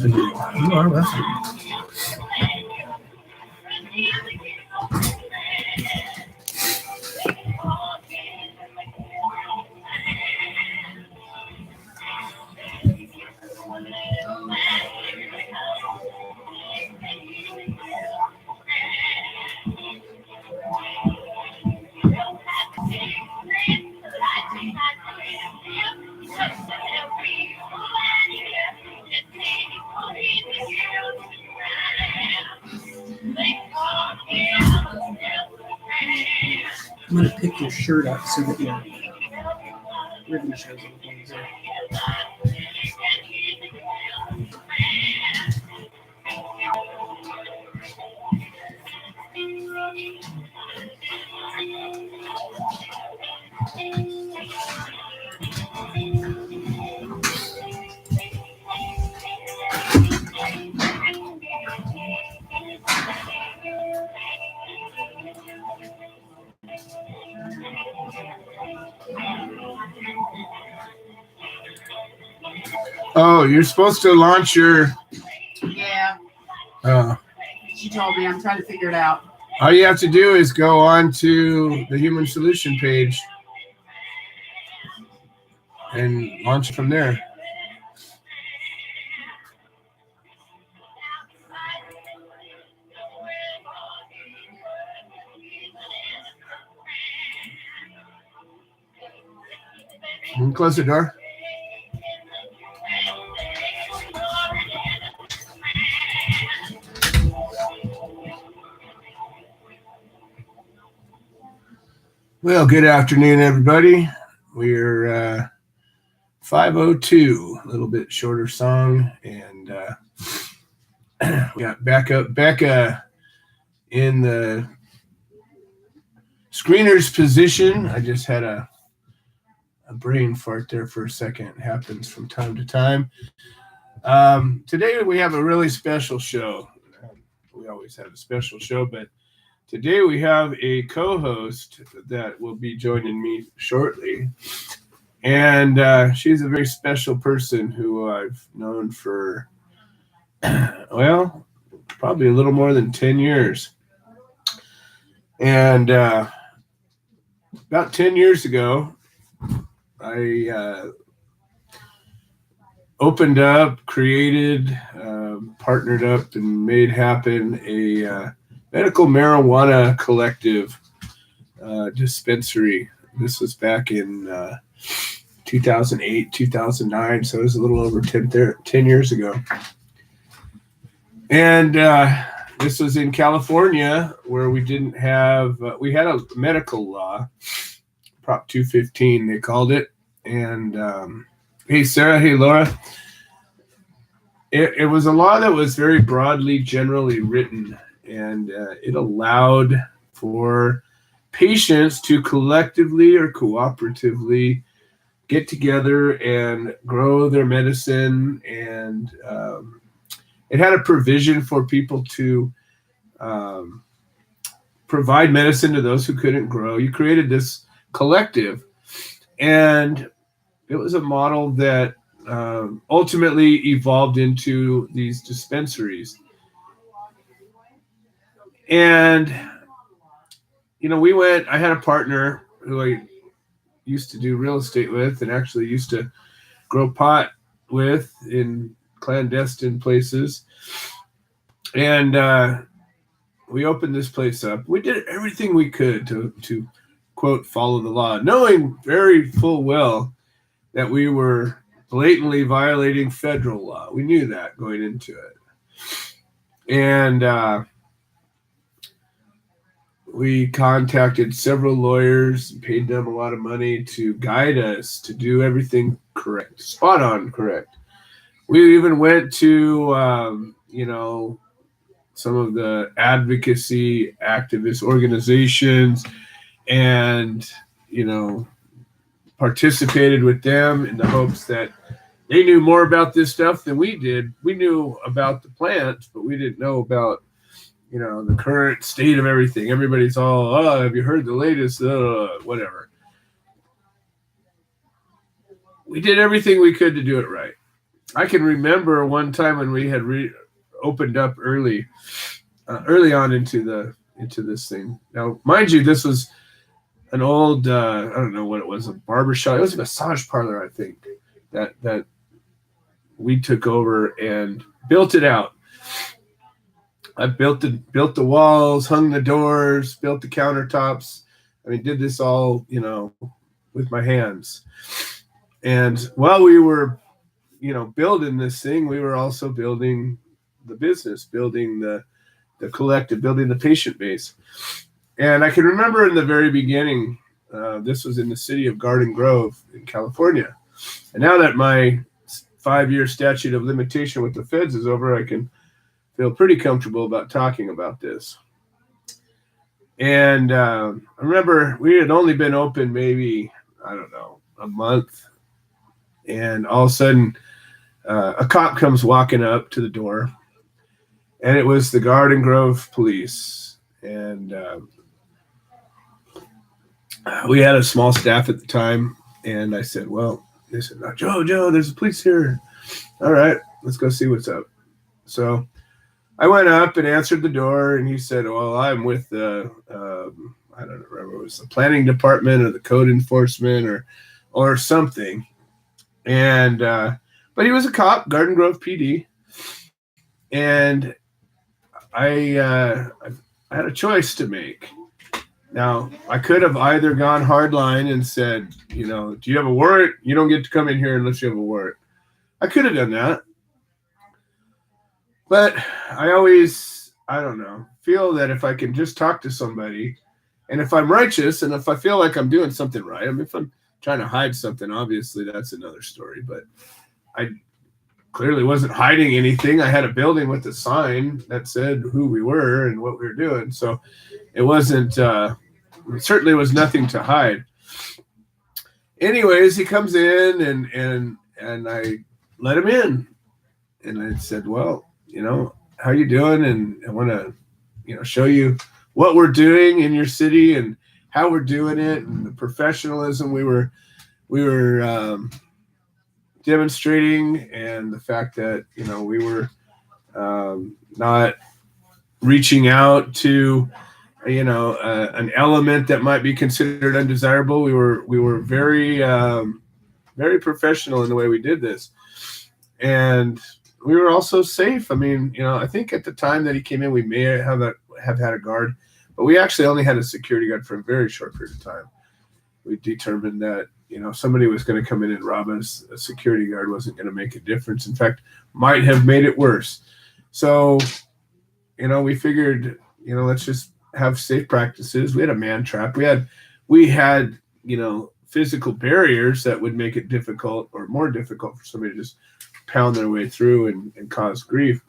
You are welcome. I'm going to pick your shirt up so that your ribbon shows on the things there. Oh, you're supposed to launch your... Yeah. Oh. She told me. I'm trying to figure it out. All you have to do is go on to the Human Solution page and launch from there. And close the door. Well, good afternoon, everybody. We're 5:02, a little bit shorter song, and we got Becca in the screener's position. I just had a brain fart there for a second. It happens from time to time. Today we have a really special show. We always have a special show, but today we have a co-host that will be joining me shortly. And she's a very special person who I've known for, well, probably a little more than 10 years. And about 10 years ago, I opened up, created, partnered up, and made happen a medical marijuana collective dispensary. This was back in 2008, 2009, so it was a little over 10 years ago. And this was in California, where we didn't have, we had a medical law, Prop 215, they called it. And hey, Sarah, hey, Laura. It was a law that was very broadly, generally written, and it allowed for patients to collectively or cooperatively get together and grow their medicine. And it had a provision for people to provide medicine to those who couldn't grow. You created this collective, and it was a model that ultimately evolved into these dispensaries. And, you know, I had a partner who I used to do real estate with and actually used to grow pot with in clandestine places. And we opened this place up. We did everything we could to quote, follow the law, knowing very full well that we were blatantly violating federal law. We knew that going into it. And we contacted several lawyers, paid them a lot of money to guide us to do everything correct, spot on correct. We even went to, some of the advocacy activist organizations and, participated with them in the hopes that they knew more about this stuff than we did. We knew about the plants, but we didn't know about, the current state of everything. Everybody's all, oh, have you heard the latest, whatever. We did everything we could to do it right. I can remember one time when we had opened up early on into this thing. Now, mind you, this was an old I don't know what it was, a barber shop. It was a massage parlor, I think, that we took over and built it out. I built the walls, hung the doors, built the countertops. I mean, did this all, with my hands. And while we were, building this thing, we were also building the business, building the collective, building the patient base. And I can remember in the very beginning, this was in the city of Garden Grove in California. And now that my 5-year statute of limitation with the feds is over, I can feel pretty comfortable about talking about this. And I remember we had only been open maybe, I don't know, a month. And all of a sudden, a cop comes walking up to the door. And it was the Garden Grove police. And we had a small staff at the time. And I said, well, they said, no, Joe, there's a police here. All right, let's go see what's up. So I went up and answered the door, and he said, well, I'm with the, I don't remember, it was the planning department or the code enforcement or something. And, but he was a cop, Garden Grove PD. And I had a choice to make. Now, I could have either gone hardline and said, do you have a warrant? You don't get to come in here unless you have a warrant. I could have done that. But I always, feel that if I can just talk to somebody, and if I'm righteous, and if I feel like I'm doing something right, if I'm trying to hide something, obviously that's another story. But I clearly wasn't hiding anything. I had a building with a sign that said who we were and what we were doing. So it wasn't, it certainly was nothing to hide. Anyways, he comes in and I let him in. And I said, well, how you doing? And I want to, show you what we're doing in your city and how we're doing it and the professionalism we were demonstrating, and the fact that, we were not reaching out to, an element that might be considered undesirable. We were very, very professional in the way we did this. And we were also safe. I mean, I think at the time that he came in, we may have had a guard, but we actually only had a security guard for a very short period of time. We determined that, somebody was going to come in and rob us. A security guard wasn't going to make a difference. In fact, might have made it worse. So, we figured, let's just have safe practices. We had a man trap. We had, physical barriers that would make it difficult or more difficult for somebody to just pound their way through and cause grief.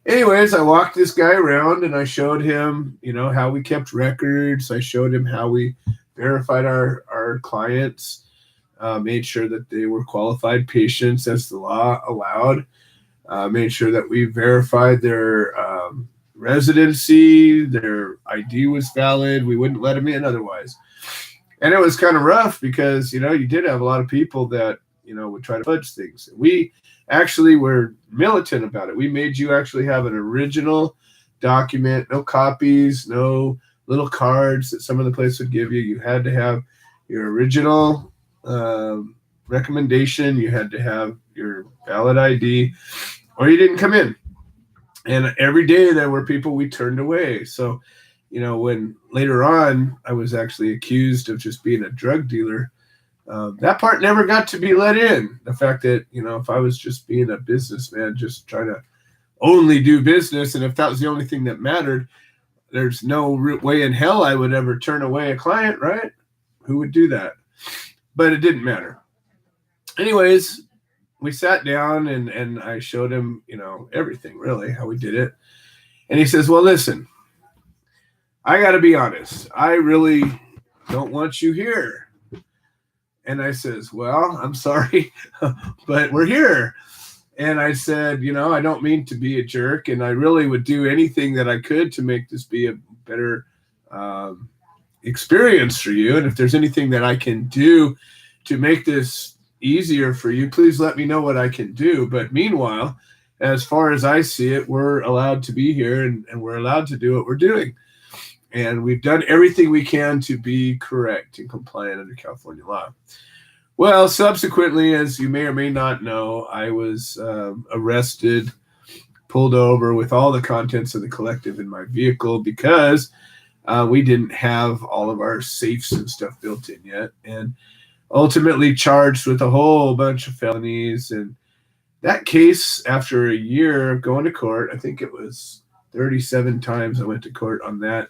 Anyways, I walked this guy around and I showed him, how we kept records. I showed him how we verified our clients, made sure that they were qualified patients as the law allowed, made sure that we verified their residency, their ID was valid. We wouldn't let them in otherwise. And it was kind of rough because, you did have a lot of people that, would try to fudge things. We actually were militant about it. We made you actually have an original document, no copies, no little cards that some of the place would give you. You had to have your original recommendation. You had to have your valid ID, or you didn't come in. And every day there were people we turned away. So, when later on I was actually accused of just being a drug dealer, that part never got to be let in. The fact that, if I was just being a businessman, just trying to only do business, and if that was the only thing that mattered, there's no way in hell I would ever turn away a client, right? Who would do that? But it didn't matter. Anyways, we sat down and I showed him, everything really, how we did it. And he says, well, listen, I got to be honest. I really don't want you here. And I says, well, I'm sorry, but we're here. And I said, I don't mean to be a jerk, and I really would do anything that I could to make this be a better experience for you. And if there's anything that I can do to make this, easier for you, please let me know what I can do. But meanwhile, as far as I see it, we're allowed to be here and we're allowed to do what we're doing. And we've done everything we can to be correct and compliant under California law. Well, subsequently, as you may or may not know, I was arrested, pulled over with all the contents of the collective in my vehicle because we didn't have all of our safes and stuff built in yet, and ultimately charged with a whole bunch of felonies. And that case, after a year of going to court, I think it was 37 times I went to court on that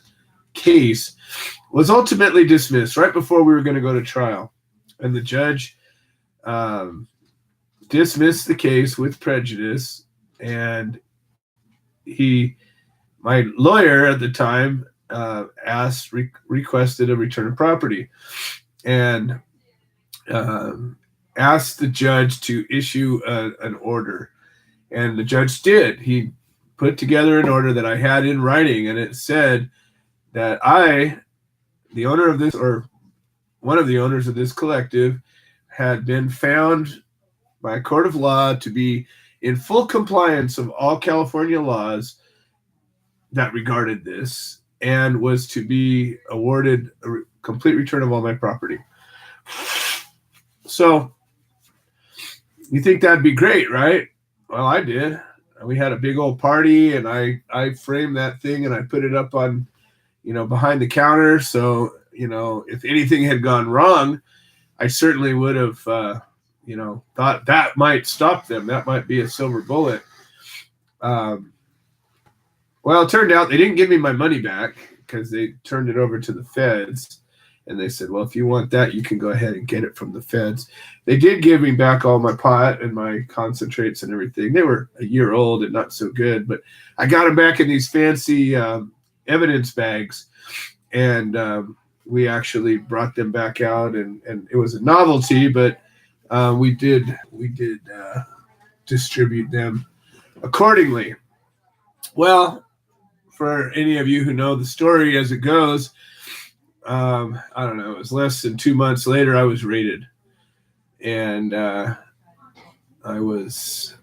case, was ultimately dismissed right before we were going to go to trial. And the judge dismissed the case with prejudice. And my lawyer at the time requested a return of property and asked the judge to issue an order. And the judge did. He put together an order that I had in writing, and it said that the owner of this, or one of the owners of this collective, had been found by a court of law to be in full compliance of all California laws that regarded this, and was to be awarded a complete return of all my property. So you think that'd be great, right? Well, I did. We had a big old party, and I framed that thing and I put it up on, behind the counter. So, if anything had gone wrong, I certainly would have, thought that might stop them. That might be a silver bullet. Well, it turned out they didn't give me my money back because they turned it over to the feds. And they said, well, if you want that, you can go ahead and get it from the feds. They did give me back all my pot and my concentrates and everything. They were a year old and not so good, but I got them back in these fancy evidence bags. And we actually brought them back out, and it was a novelty, but we did distribute them accordingly. Well, for any of you who know the story as it goes, I don't know, it was less than 2 months later, I was raided. And I was,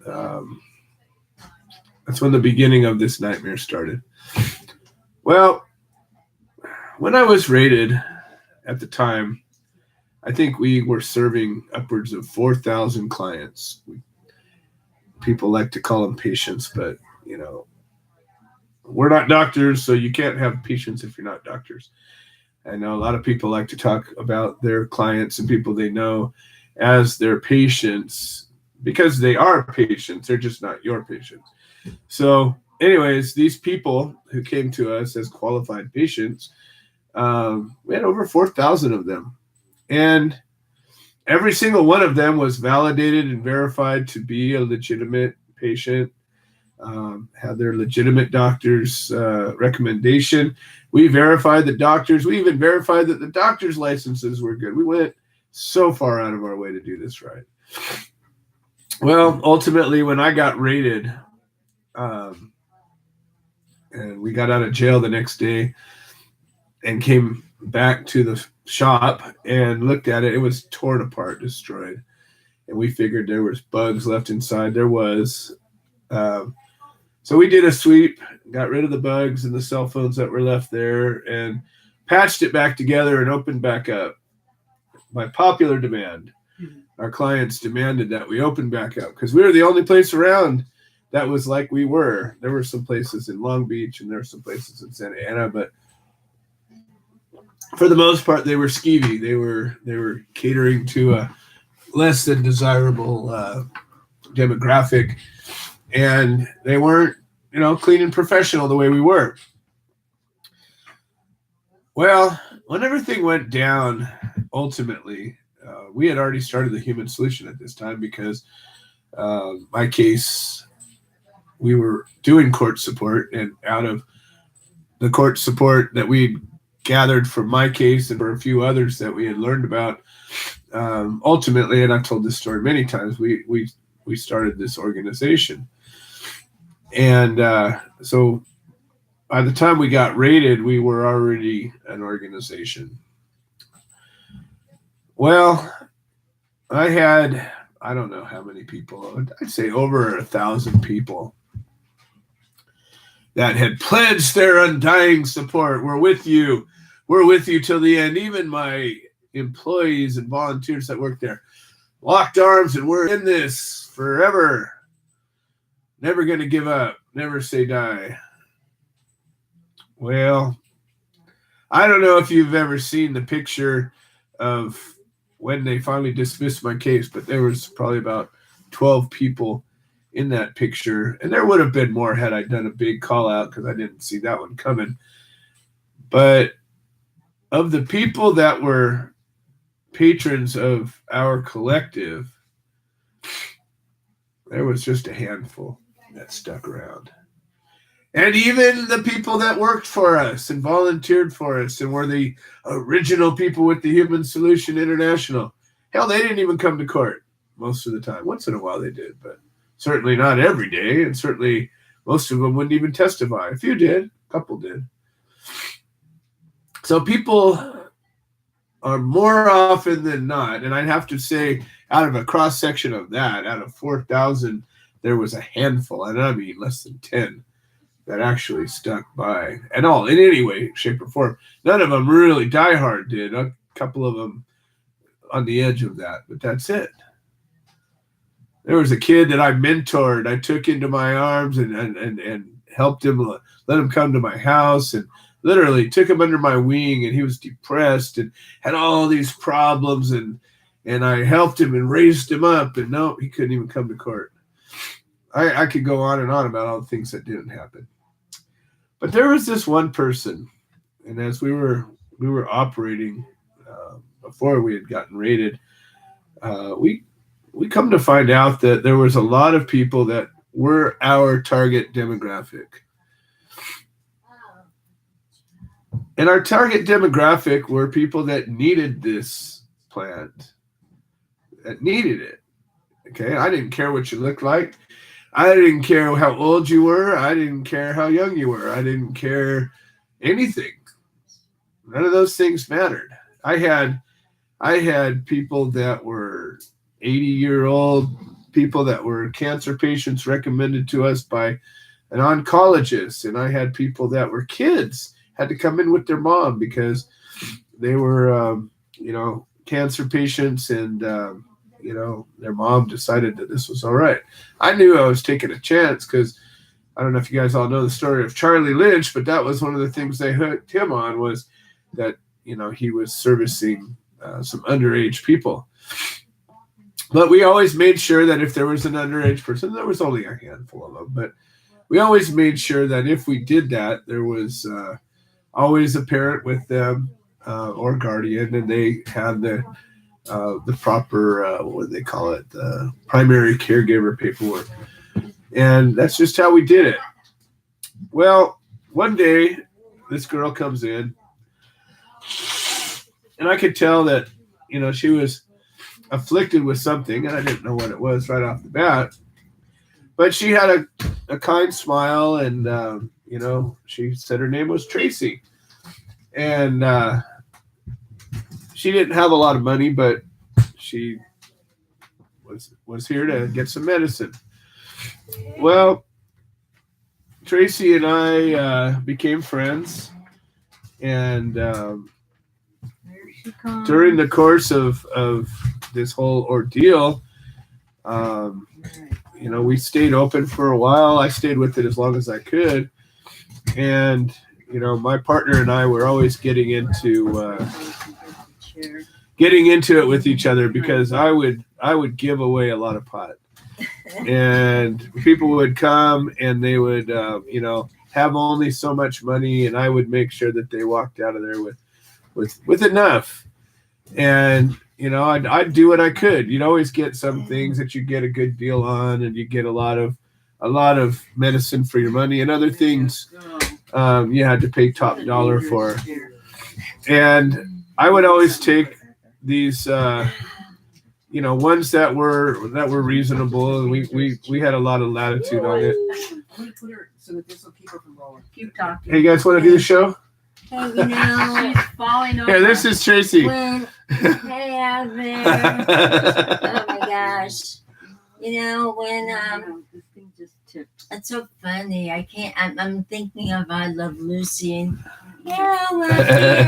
that's when the beginning of this nightmare started. Well, when I was raided at the time, I think we were serving upwards of 4,000 clients. People like to call them patients, but, we're not doctors, so you can't have patients if you're not doctors. I know a lot of people like to talk about their clients and people they know as their patients because they are patients. They're just not your patients. So anyways, these people who came to us as qualified patients, we had over 4,000 of them. And every single one of them was validated and verified to be a legitimate patient, had their legitimate doctor's recommendation. We verified the doctors. We even verified that the doctor's licenses were good. We went so far out of our way to do this right. Well, ultimately, when I got raided, and we got out of jail the next day and came back to the shop and looked at it, it was torn apart, destroyed. And we figured there was bugs left inside. There was. So we did a sweep, got rid of the bugs and the cell phones that were left there, and patched it back together and opened back up. By popular demand, our clients demanded that we open back up because we were the only place around that was like we were. There were some places in Long Beach and there were some places in Santa Ana, but for the most part, they were skeevy. They were catering to a less than desirable demographic. And they weren't, clean and professional the way we were. Well, when everything went down, ultimately, we had already started the human solution at this time because my case, we were doing court support, and out of the court support that we gathered from my case and for a few others that we had learned about, ultimately, and I've told this story many times, we started this organization. And so by the time we got raided, we were already an organization. Well, I had, I don't know how many people, I'd say over 1,000 people that had pledged their undying support. We're with you. We're with you till the end. Even my employees and volunteers that work there locked arms, and we're in this forever. Never going to give up. Never say die. Well, I don't know if you've ever seen the picture of when they finally dismissed my case, but there was probably about 12 people in that picture. And there would have been more had I done a big call out, because I didn't see that one coming. But of the people that were patrons of our collective, there was just a handful that stuck around. And even the people that worked for us and volunteered for us and were the original people with the Human Solution International, hell, they didn't even come to court most of the time. Once in a while they did, but certainly not every day. And certainly most of them wouldn't even testify. A few did, a couple did. So people are more often than not, and I'd have to say out of a cross section of that, out of 4,000, there was a handful, and I mean less than 10, that actually stuck by at all in any way, shape, or form. None of them really diehard did. A couple of them on the edge of that, but that's it. There was a kid that I mentored. I took into my arms and helped him, let him come to my house, and literally took him under my wing, and he was depressed and had all these problems, and I helped him and raised him up, and no, he couldn't even come to court. I could go on and on about all the things that didn't happen. But there was this one person, and as we were operating before we had gotten raided, we come to find out that there was a lot of people that were our target demographic. And our target demographic were people that needed this plant, that needed it. Okay, I didn't care what you looked like. I didn't care how old you were. I didn't care how young you were. I didn't care anything. None of those things mattered. I had people that were 80-year-old people that were cancer patients recommended to us by an oncologist, and I had people that were kids, had to come in with their mom because they were, cancer patients, and their mom decided that this was all right. I knew I was taking a chance because I don't know if you guys all know the story of Charlie Lynch, but that was one of the things they hooked him on, was that, he was servicing some underage people. But we always made sure that if there was an underage person, there was only a handful of them, but we always made sure that if we did that, there was always a parent with them or guardian, and they had the proper, what do they call it, the primary caregiver paperwork. And that's just how we did it. Well, one day, this girl comes in, and I could tell that, she was afflicted with something, and I didn't know what it was right off the bat. But she had a kind smile, and, she said her name was Tracy. And she didn't have a lot of money, but she was here to get some medicine. Well, Tracy and I became friends, and during the course of this whole ordeal, we stayed open for a while. I stayed with it as long as I could, and my partner and I were always getting into it with each other, because I would give away a lot of pot, and people would come and they would have only so much money, and I would make sure that they walked out of there with enough. And I'd do what I could. You'd always get some things that you get a good deal on, and you get a lot of medicine for your money, and other things you had to pay top dollar for. And I would always take these ones that were reasonable, and we had a lot of latitude on it. So that this will keep her from rolling. Keep talking. Hey, you guys want to do the show? Hey, you know, She's falling over. Here, this is Tracy. when, hey out there. Oh my gosh. You know, when, This thing just tipped. it's so funny. I'm thinking of I Love Lucy and we're here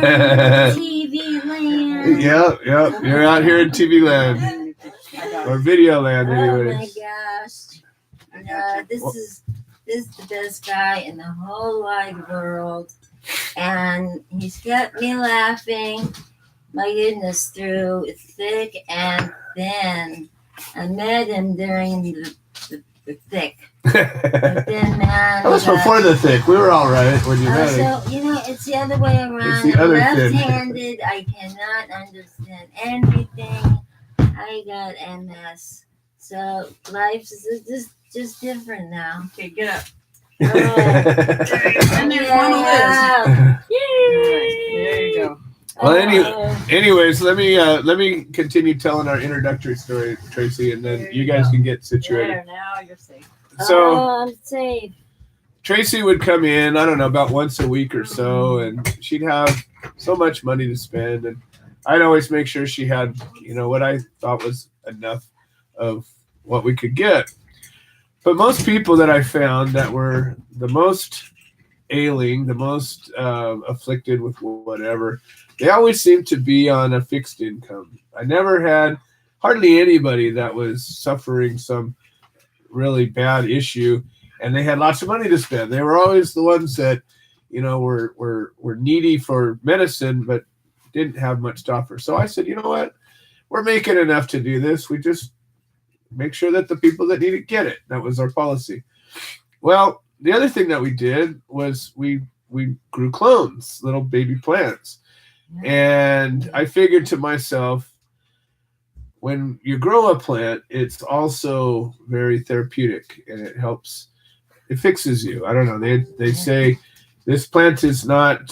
in TV land. Yep. You're out here in TV land or video land, Oh my anyways. gosh. You know, this is the best guy in the whole wide world. And he's got me laughing, my goodness, through thick and thin. I met him during the thick. But then, man, That was before the thick. We were all right when you met him. so, you know, it's the other way around. It's the other I'm thin. left-handed. I cannot understand anything. I got MS. So life is just different now. Okay, get up. Oh, And there's one of yeah. There you go. Well, anyways, let me continue telling our introductory story, Tracy, and then There you you guys go. can get situated. There, now you're safe. So I'm safe. Tracy would come in, I don't know, about once a week or so, and she'd have so much money to spend, and I'd always make sure she had, what I thought was enough of what we could get. But most people that I found that were the most ailing, the most afflicted with whatever, they always seemed to be on a fixed income. I never had hardly anybody that was suffering some really bad issue and they had lots of money to spend. They were always the ones that, were needy for medicine, but didn't have much to offer. So I said, you know what? We're making enough to do this. We just make sure that the people that need it get it. That was our policy. Well, the other thing that we did was we grew clones, little baby plants. And I figured to myself, when you grow a plant, it's also very therapeutic and it helps. It fixes you. I don't know. They say this plant is not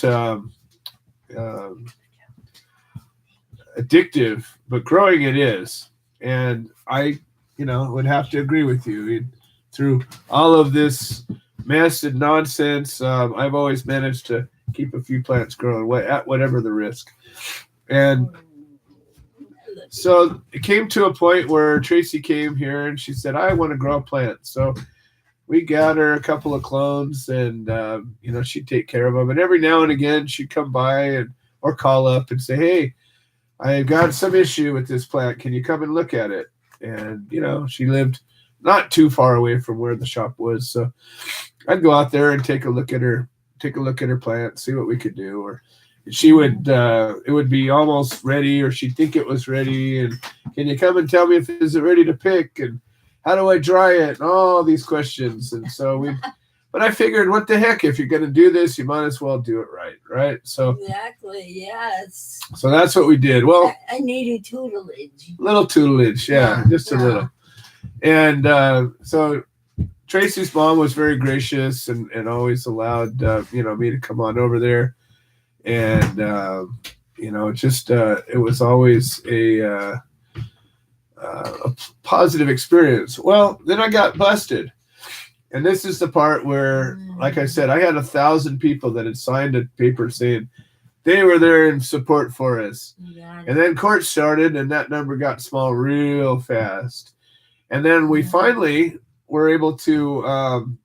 addictive, but growing it is. And I, would have to agree with you. Through all of this mess and nonsense, I've always managed to keep a few plants growing at whatever the risk. And so it came to a point where Tracy came here and she said, I want to grow a plant. So we got her a couple of clones and, she'd take care of them. And every now and again, she'd come by or call up and say, hey, I've got some issue with this plant. Can you come and look at it? And, she lived not too far away from where the shop was. So I'd go out there and take a look at her plant, see what we could do. Or she would, it would be almost ready, or she'd think it was ready. And can you come and tell me if it's ready to pick? And how do I dry it? And all these questions. And so but I figured, what the heck, if you're going to do this, you might as well do it right? So Exactly. Yes. So that's what we did. Well, I needed tutelage. Little tutelage, just a little. And so Tracy's mom was very gracious and always allowed me to come on over there, and it was always a positive experience. Well, then I got busted, and this is the part where, like I said, I had 1,000 people that had signed a paper saying they were there in support for us, and then court started, and that number got small real fast. And then we finally were able to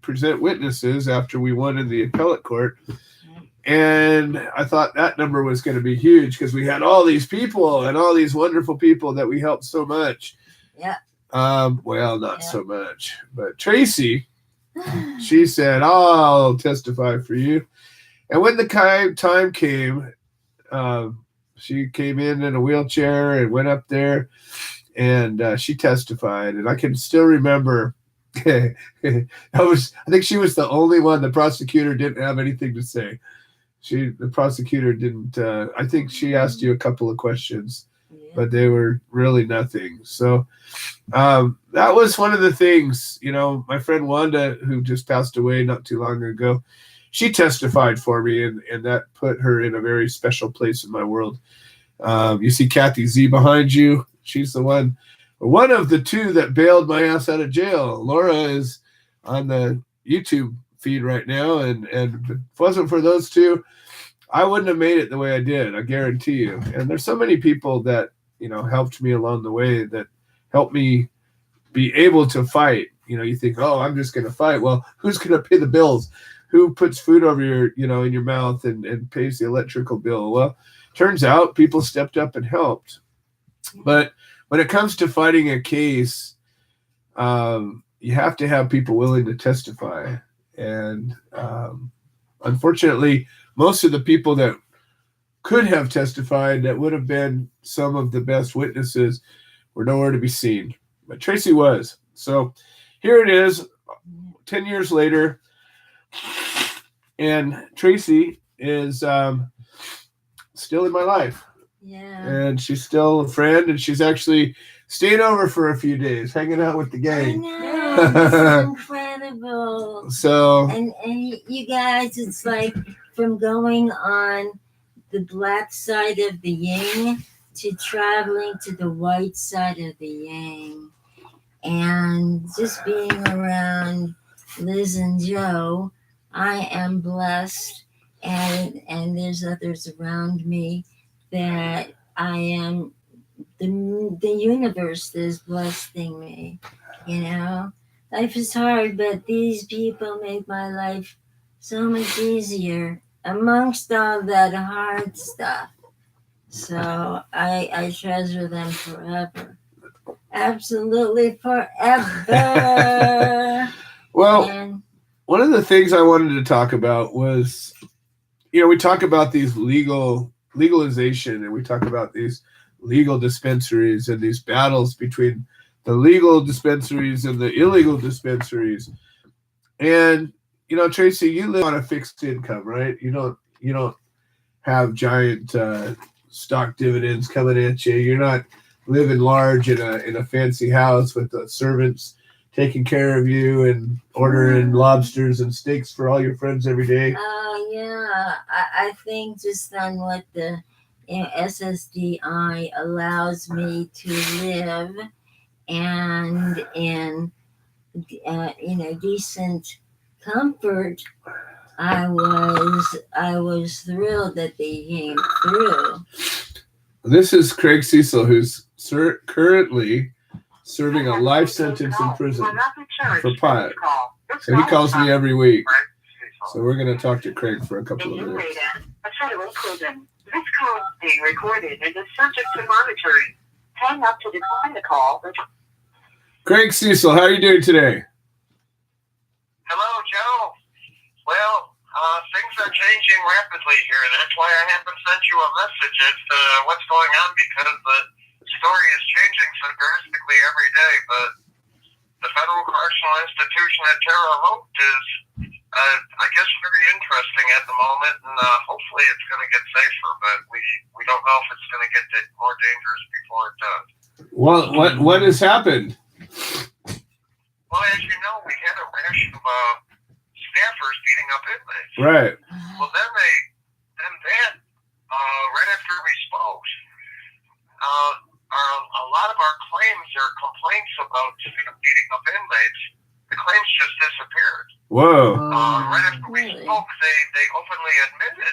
present witnesses after we won in the appellate court. And I thought that number was going to be huge because we had all these people and all these wonderful people that we helped so much. Yeah. Well, not so much. But Tracy, she said, I'll testify for you. And when the time came, she came in a wheelchair and went up there. And she testified, and I can still remember. I think she was the only one. The prosecutor didn't have anything to say. The prosecutor didn't. I think she asked you a couple of questions, but they were really nothing. So that was one of the things. My friend Wanda, who just passed away not too long ago, she testified for me, and that put her in a very special place in my world. You see Kathy Z behind you. She's the one of the two that bailed my ass out of jail. Laura is on the YouTube feed right now. And if it wasn't for those two, I wouldn't have made it the way I did. I guarantee you. And there's so many people that, helped me along the way, that helped me be able to fight. You think, oh, I'm just going to fight. Well, who's going to pay the bills? Who puts food over your, in your mouth and pays the electrical bill? Well, turns out people stepped up and helped. But when it comes to fighting a case, you have to have people willing to testify. And unfortunately, most of the people that could have testified, that would have been some of the best witnesses, were nowhere to be seen. But Tracy was. So here it is, 10 years later, and Tracy is still in my life. Yeah. And she's still a friend, and she's actually stayed over for a few days, hanging out with the I gang. know. This is incredible. So, And you guys, it's like from going on the black side of the yin to traveling to the white side of the yang. And just being around Liz and Joe, I am blessed, and there's others around me that I am, the universe is blessing me. Life is hard, but these people make my life so much easier amongst all that hard stuff. So I treasure them forever. Absolutely forever. well, And one of the things I wanted to talk about was, we talk about these legalization, and we talk about these legal dispensaries and these battles between the legal dispensaries and the illegal dispensaries. And, Tracy, you live on a fixed income, right? You don't have giant stock dividends coming at you. You're not living large in a fancy house with the servants taking care of you and ordering lobsters and steaks for all your friends every day. oh yeah, I think just on what the SSDI allows me to live, and in decent comfort, I was thrilled that they came through. This is Craig Cecil, who's currently serving a life sentence in prison for pot. So he calls me every week. So we're going to talk to Craig for a couple of minutes. This call is being recorded and is subject to monitoring. Hang up to decline the call. Craig Cecil, how are you doing today? Hello, Joe. Well, things are changing rapidly here. That's why I haven't sent you a message as to what's going on, because the story is changing so drastically every day. But the Federal Correctional Institution at Terre Haute is, I guess, very interesting at the moment, and hopefully it's going to get safer. But we don't know if it's going to get more dangerous before it does. Well, what has happened? Well, as you know, we had a rash of staffers beating up inmates. Right. Well, then right after we spoke, a lot of our claims or complaints about beating up inmates, the claims just disappeared. Whoa. Right after we spoke, they openly admitted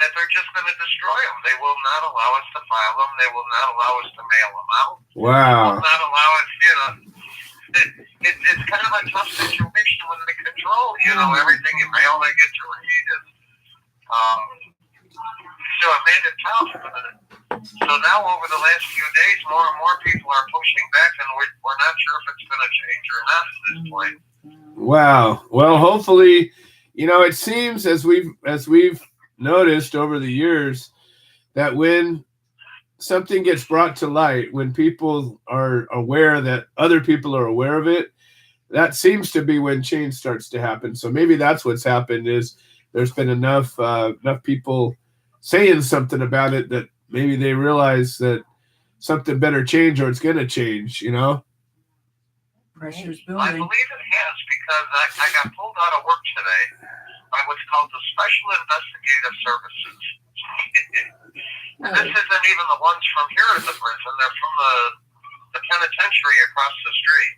that they're just going to destroy them. They will not allow us to file them. They will not allow us to mail them out. Wow. They will not allow us, it's kind of a tough situation when they control, everything you mail, they get to read. So it made it tough. So now over the last few days, more and more people are pushing back, and we're not sure if it's going to change or not at this point. Wow. Well, hopefully, it seems as we've noticed over the years that when something gets brought to light, when people are aware that other people are aware of it, that seems to be when change starts to happen. So maybe that's what's happened, is there's been enough people saying something about it that maybe they realize that something better change, or it's going to change, Pressure's I building. believe it has, because I got pulled out of work today by what's called the Special Investigative Services. And this isn't even the ones from here at the prison. They're from the penitentiary across the street.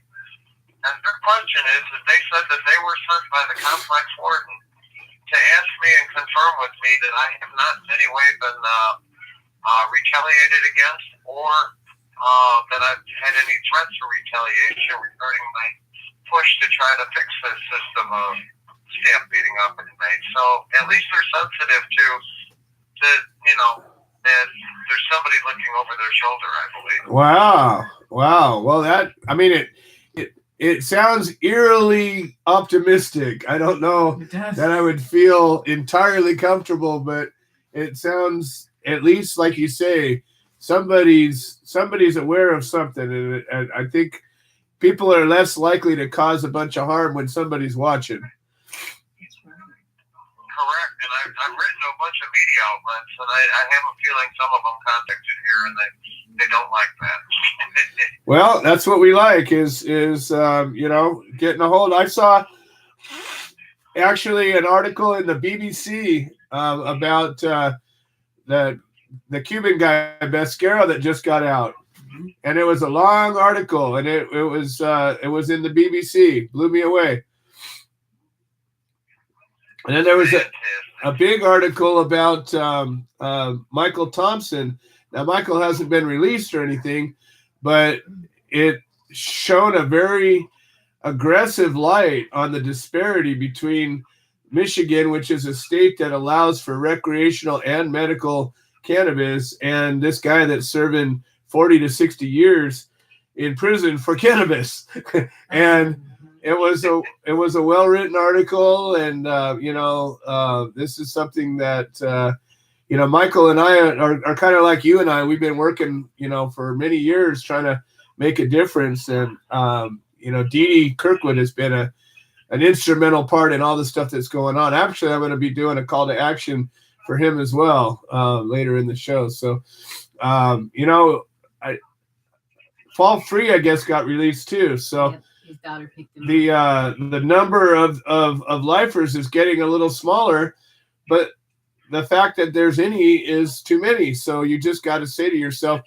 And their question is that they said that they were sent by the complex warden to ask me and confirm with me that I have not in any way been retaliated against, or that I've had any threats or retaliation regarding my push to try to fix this system of staff beating up inmates. So at least they're sensitive to that there's somebody looking over their shoulder, I believe. Wow. Well, it sounds eerily optimistic. I don't know It does. that I would feel entirely comfortable, but it sounds, at least like you say, somebody's aware of something, and I think people are less likely to cause a bunch of harm when somebody's watching. Correct, and I've written to a bunch of media outlets, and I have a feeling some of them contacted here, and they don't like that. Well, that's what we like is getting a hold. I saw actually an article in the BBC about the Cuban guy Bescaro that just got out, and it was a long article, and it was in the BBC. Blew me away. And then there was a big article about Michael Thompson. Now, Michael hasn't been released or anything, but it shone a very aggressive light on the disparity between Michigan, which is a state that allows for recreational and medical cannabis, and this guy that's serving 40 to 60 years in prison for cannabis. And it was a well-written article, and this is something that Michael and I are kind of like you and I. We've been working for many years trying to make a difference, and Dee Dee Kirkwood has been an instrumental part in all the stuff that's going on. Actually, I'm going to be doing a call to action for him as well later in the show. So Fall Free, I guess, got released too. So. Yep. His daughter picked him up. The number of lifers is getting a little smaller, but the fact that there's any is too many. So you just got to say to yourself,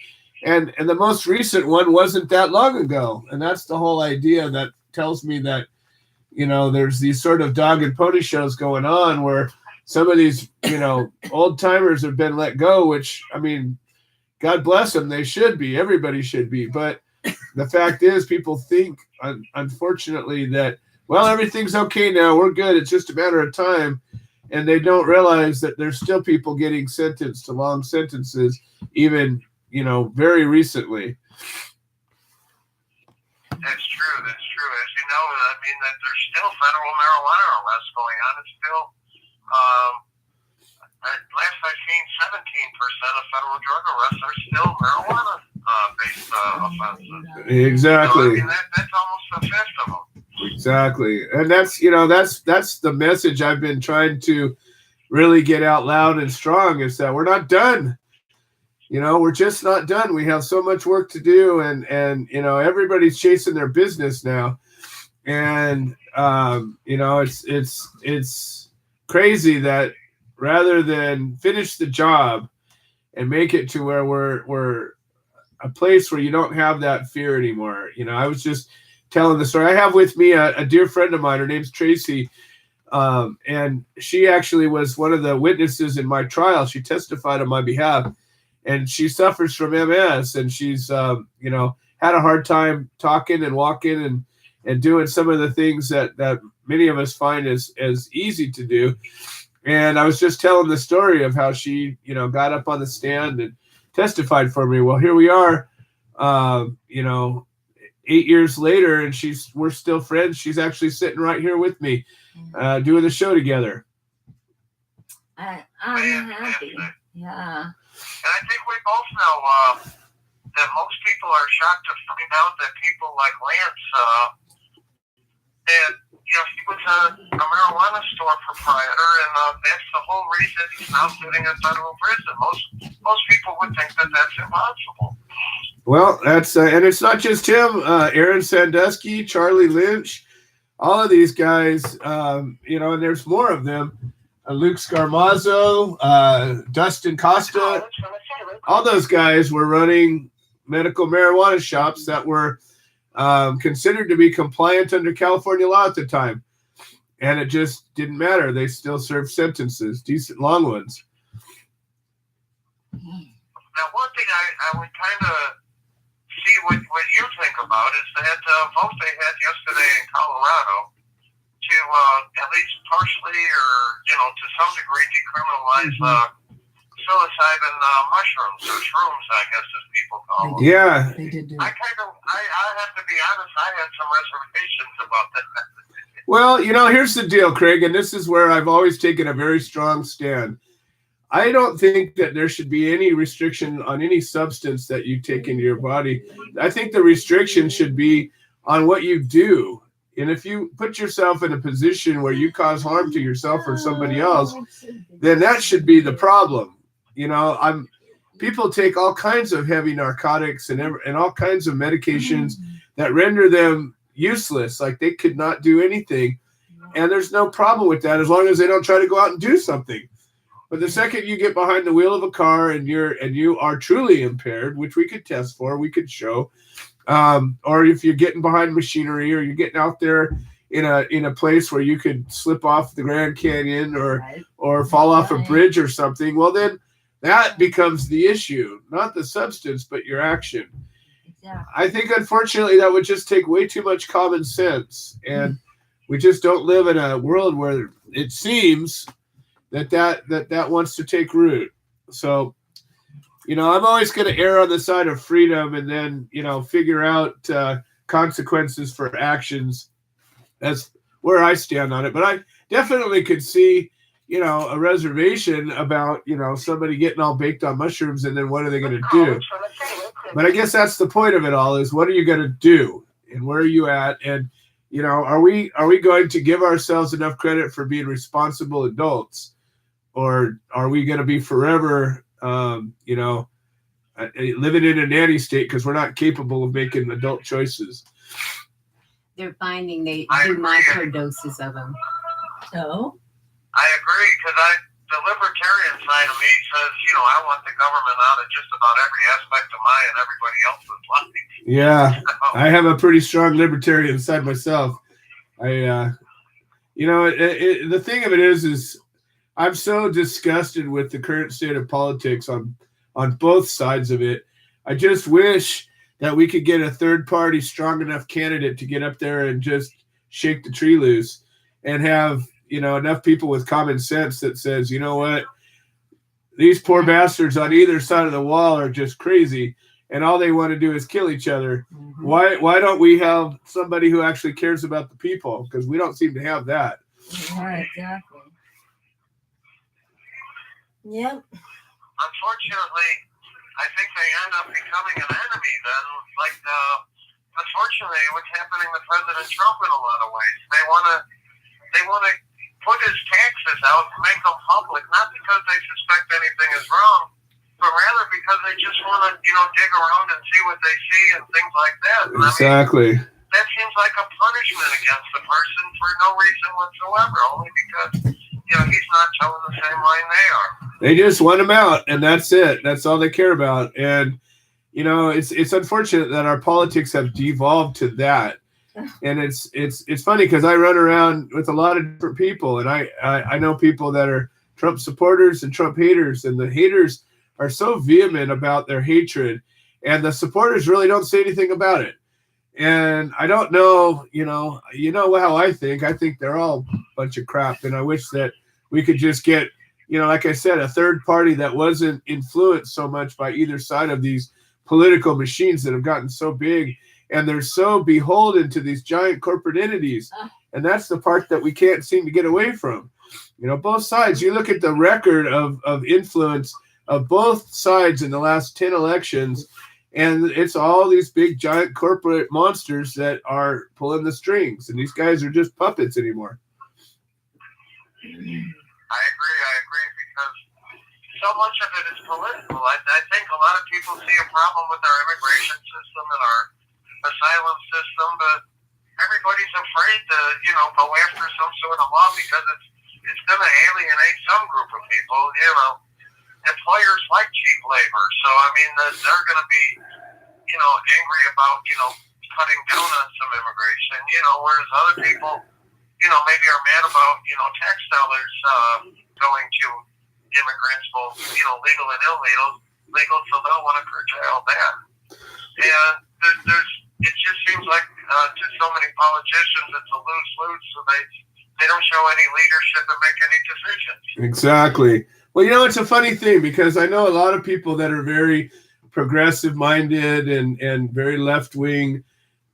and the most recent one wasn't that long ago, and that's the whole idea that tells me that there's these sort of dog and pony shows going on where some of these old timers have been let go, which I mean, God bless them, they should be, everybody should be, but the fact is, people think, unfortunately, that, well, everything's okay now, we're good, it's just a matter of time, and they don't realize that there's still people getting sentenced to long sentences, even, very recently. That's true. As you know, I mean, that there's still federal marijuana arrests going on. It's still, last I've seen, 17% of federal drug arrests are still marijuana based offenses. Exactly. So, I mean, that's almost a fifth of them. Exactly. And that's the message I've been trying to really get out loud and strong, is that we're not done. We're just not done. We have so much work to do, and everybody's chasing their business now. And it's crazy that rather than finish the job and make it to where we're a place where you don't have that fear anymore. I was just telling the story. I have with me a dear friend of mine. Her name's Tracy. And she actually was one of the witnesses in my trial. She testified on my behalf, and she suffers from MS, and she's, had a hard time talking and walking and doing some of the things that many of us find as easy to do. And I was just telling the story of how she, got up on the stand and testified for me. Well, here we are, 8 years later, and we're still friends. She's actually sitting right here with me, doing the show together. I'm happy. Yeah. And I think we both know that most people are shocked to find out that people like Lance, and he was a marijuana store proprietor, and that's the whole reason he's now sitting in federal prison. Most people would think that that's impossible. Well, that's and it's not just him. Aaron Sandusky, Charlie Lynch, all of these guys, and there's more of them. Luke Scarmazzo, Dustin Costa, all those guys were running medical marijuana shops that were considered to be compliant under California law at the time. And it just didn't matter. They still served sentences, decent long ones. Now, one thing I would kind of see what you think about is that vote they had yesterday in Colorado to at least partially or, to some degree decriminalize psilocybin mushrooms or shrooms, I guess as people call them. Yeah. They did do I it. have to be honest, I had some reservations about that. Well, here's the deal, Craig, and this is where I've always taken a very strong stand. I don't think that there should be any restriction on any substance that you take into your body. I think the restriction should be on what you do. And if you put yourself in a position where you cause harm to yourself or somebody else, then that should be the problem. People take all kinds of heavy narcotics and all kinds of medications that render them useless, like they could not do anything. And there's no problem with that as long as they don't try to go out and do something. But the second you get behind the wheel of a car and you are truly impaired, which we could test for, we could show, or if you're getting behind machinery or you're getting out there in a place where you could slip off the Grand Canyon or fall off a bridge or something, well then that becomes the issue, not the substance, but your action. Yeah. I think unfortunately that would just take way too much common sense, and we just don't live in a world where it seems that wants to take root. So, I'm always going to err on the side of freedom and then, figure out consequences for actions. That's where I stand on it. But I definitely could see, a reservation about, somebody getting all baked on mushrooms and then what are they going to do? But I guess that's the point of it all is what are you going to do and where are you at? And, are we going to give ourselves enough credit for being responsible adults? Or are we going to be forever, living in a nanny state because we're not capable of making adult choices? They're finding they do microdoses of them. So? I agree, because the libertarian side of me says, I want the government out of just about every aspect of my and everybody else's life. Yeah, I have a pretty strong libertarian side myself. The thing of it is I'm so disgusted with the current state of politics on both sides of it. I just wish that we could get a third party strong enough candidate to get up there and just shake the tree loose and have, enough people with common sense that says, you know what, these poor bastards on either side of the wall are just crazy and all they want to do is kill each other. Mm-hmm. Why don't we have somebody who actually cares about the people? Because we don't seem to have that. Right, exactly. Yep. Unfortunately, I think they end up becoming an enemy then. Unfortunately, what's happening to President Trump in a lot of ways. They want to put his taxes out and make them public, not because they suspect anything is wrong, but rather because they just want to, dig around and see what they see and things like that. And exactly. That seems like a punishment against the person for no reason whatsoever, only because, he's not telling the same line they are. They just want him out, and that's it. That's all they care about. And, it's unfortunate that our politics have devolved to that. And it's funny because I run around with a lot of different people, and I know people that are Trump supporters and Trump haters, and the haters are so vehement about their hatred, and the supporters really don't say anything about it. And I don't know, how I think. I think they're all a bunch of crap, and I wish that we could just get, like I said, a third party that wasn't influenced so much by either side of these political machines that have gotten so big, and they're so beholden to these giant corporate entities. And that's the part that we can't seem to get away from. Both sides, you look at the record of influence of both sides in the last 10 elections, and it's all these big giant corporate monsters that are pulling the strings, and these guys are just puppets anymore. I agree, because so much of it is political. I think a lot of people see a problem with our immigration system and our asylum system, but everybody's afraid to, go after some sort of law because it's going to alienate some group of people. Employers like cheap labor, so they're going to be, angry about, cutting down on some immigration, whereas other people, maybe are mad about, tax dollars going to immigrants, both, legal and illegal, so they'll want to curtail that. And it just seems like to so many politicians, it's a lose-lose, so they don't show any leadership and make any decisions. Exactly. Well, it's a funny thing because I know a lot of people that are very progressive minded and very left wing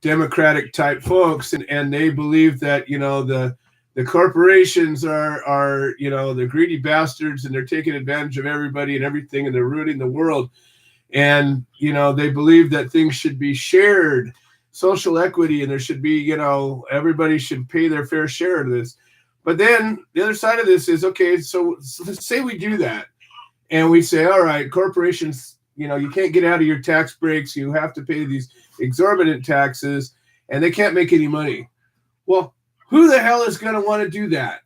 democratic type folks, and they believe that the corporations are they're greedy bastards and they're taking advantage of everybody and everything and they're ruining the world, and they believe that things should be shared, social equity, and there should be everybody should pay their fair share of this. But then the other side of this is, okay, so let's say we do that and we say, all right, corporations, you can't get out of your tax breaks. You have to pay these exorbitant taxes and they can't make any money. Well, who the hell is going to want to do that?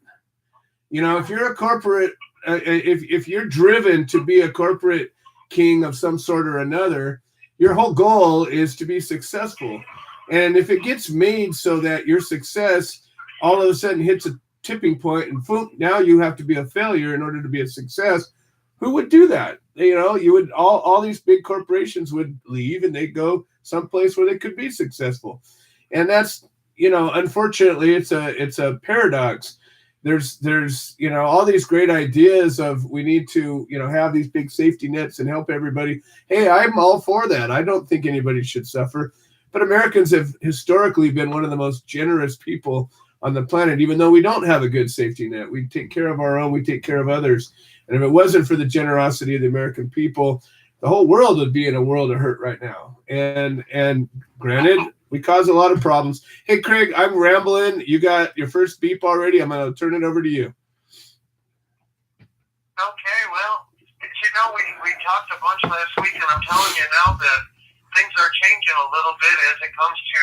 If you're a corporate, if you're driven to be a corporate king of some sort or another, your whole goal is to be successful. And if it gets made so that your success all of a sudden hits a tipping point and boom, now you have to be a failure in order to be a success, who would do that? You would all these big corporations would leave and they'd go someplace where they could be successful. And that's, unfortunately it's a paradox. There's all these great ideas of we need to, have these big safety nets and help everybody. Hey, I'm all for that. I don't think anybody should suffer. But Americans have historically been one of the most generous people on the planet, even though we don't have a good safety net. We take care of our own, we take care of others. And if it wasn't for the generosity of the American people, the whole world would be in a world of hurt right now. And granted, we cause a lot of problems. Hey, Craig, I'm rambling. You got your first beep already. I'm going to turn it over to you. Okay, well, we talked a bunch last week, and I'm telling you now that things are changing a little bit as it comes to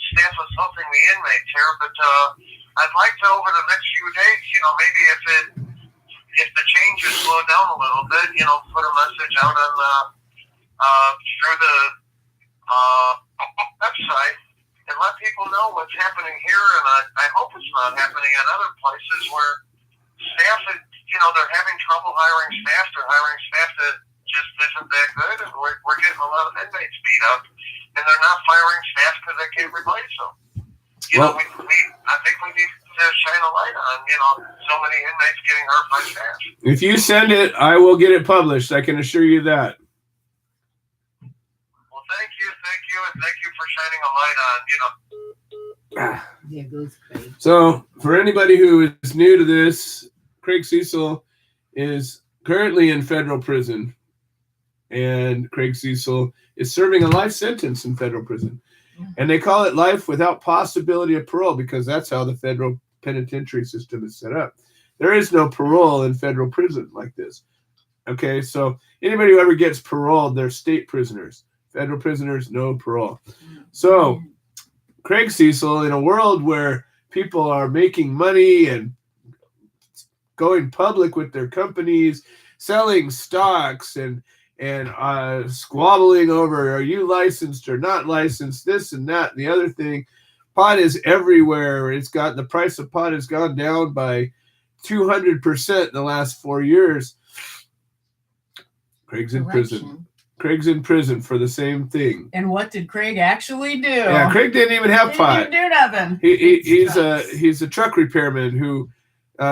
staff assaulting the inmates here. But I'd like to, over the next few days, maybe if the changes slow down a little bit, put a message out on through the website and let people know what's happening here. And I hope it's not happening in other places where staff, they're having trouble hiring staff. They're hiring staff that just isn't that good, and we're getting a lot of inmates beat up, and they're not firing staff because they can't replace them. I think we need to shine a light on, so many inmates getting hurt by staff. If you send it, I will get it published. I can assure you that. Well, thank you, and thank you for shining a light on, There goes Craig. So for anybody who is new to this, Craig Cecil is currently in federal prison, and Craig Cecil is serving a life sentence in federal prison. And they call it life without possibility of parole because that's how the federal penitentiary system is set up. There is no parole in federal prison like this. Okay, so anybody who ever gets paroled, they're state prisoners. Federal prisoners, no parole. So Craig Cecil, in a world where people are making money and going public with their companies, selling stocks and squabbling over, are you licensed or not licensed, this and that and the other thing. Pot is everywhere. The price of pot has gone down by 200% in the last 4 years. Craig's in prison. Craig's in prison for the same thing. And what did Craig actually do? Yeah, Craig didn't even have pot. He didn't do nothing. He's a truck repairman who,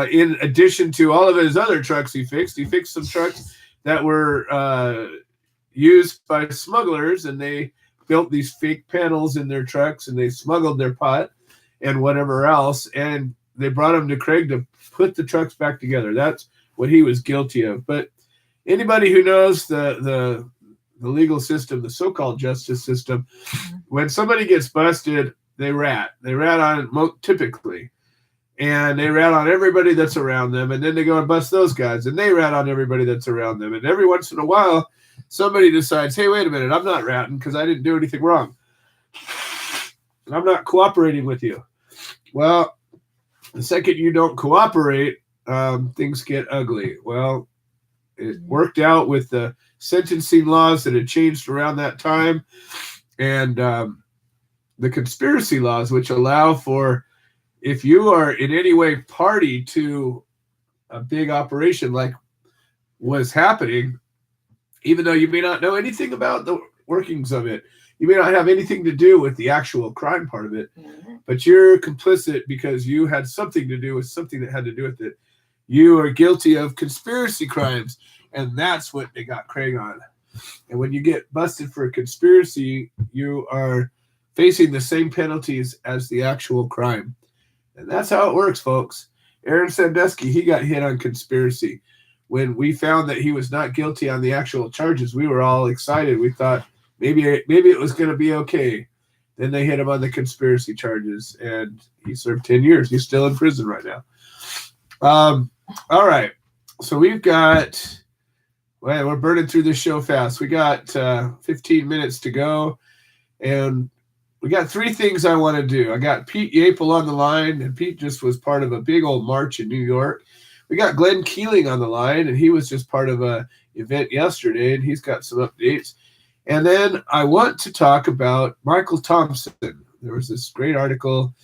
in addition to all of his other trucks he fixed some trucks that were used by smugglers, and they built these fake panels in their trucks, and they smuggled their pot and whatever else, and they brought them to Craig to put the trucks back together. That's what he was guilty of. But anybody who knows the legal system, the so-called justice system, when somebody gets busted, they rat. They rat on typically. And they rat on everybody that's around them, and then they go and bust those guys, and they rat on everybody that's around them. And every once in a while, somebody decides, hey, wait a minute, I'm not ratting because I didn't do anything wrong. And I'm not cooperating with you. Well, the second you don't cooperate, things get ugly. Well, it worked out with the sentencing laws that had changed around that time. And the conspiracy laws, which allow for, if you are in any way party to a big operation like was happening, even though you may not know anything about the workings of it, you may not have anything to do with the actual crime part of it, but you're complicit because you had something to do with something that had to do with it. You are guilty of conspiracy crimes, and that's what they got Craig on. And when you get busted for a conspiracy, you are facing the same penalties as the actual crime. And that's how it works, folks. Aaron Sandusky, he got hit on conspiracy. When we found that he was not guilty on the actual charges, we were all excited. We thought maybe it was going to be okay. Then they hit him on the conspiracy charges, and he served 10 years. He's still in prison right now. All right. So we've got, well, we're burning through this show fast. We got 15 minutes to go, and we got 3 things I want to do. I got Pete Yapel on the line, and Pete just was part of a big old march in New York. We got Glenn Keeling on the line, and he was just part of a event yesterday, and he's got some updates. And then I want to talk about Michael Thompson. There was this great article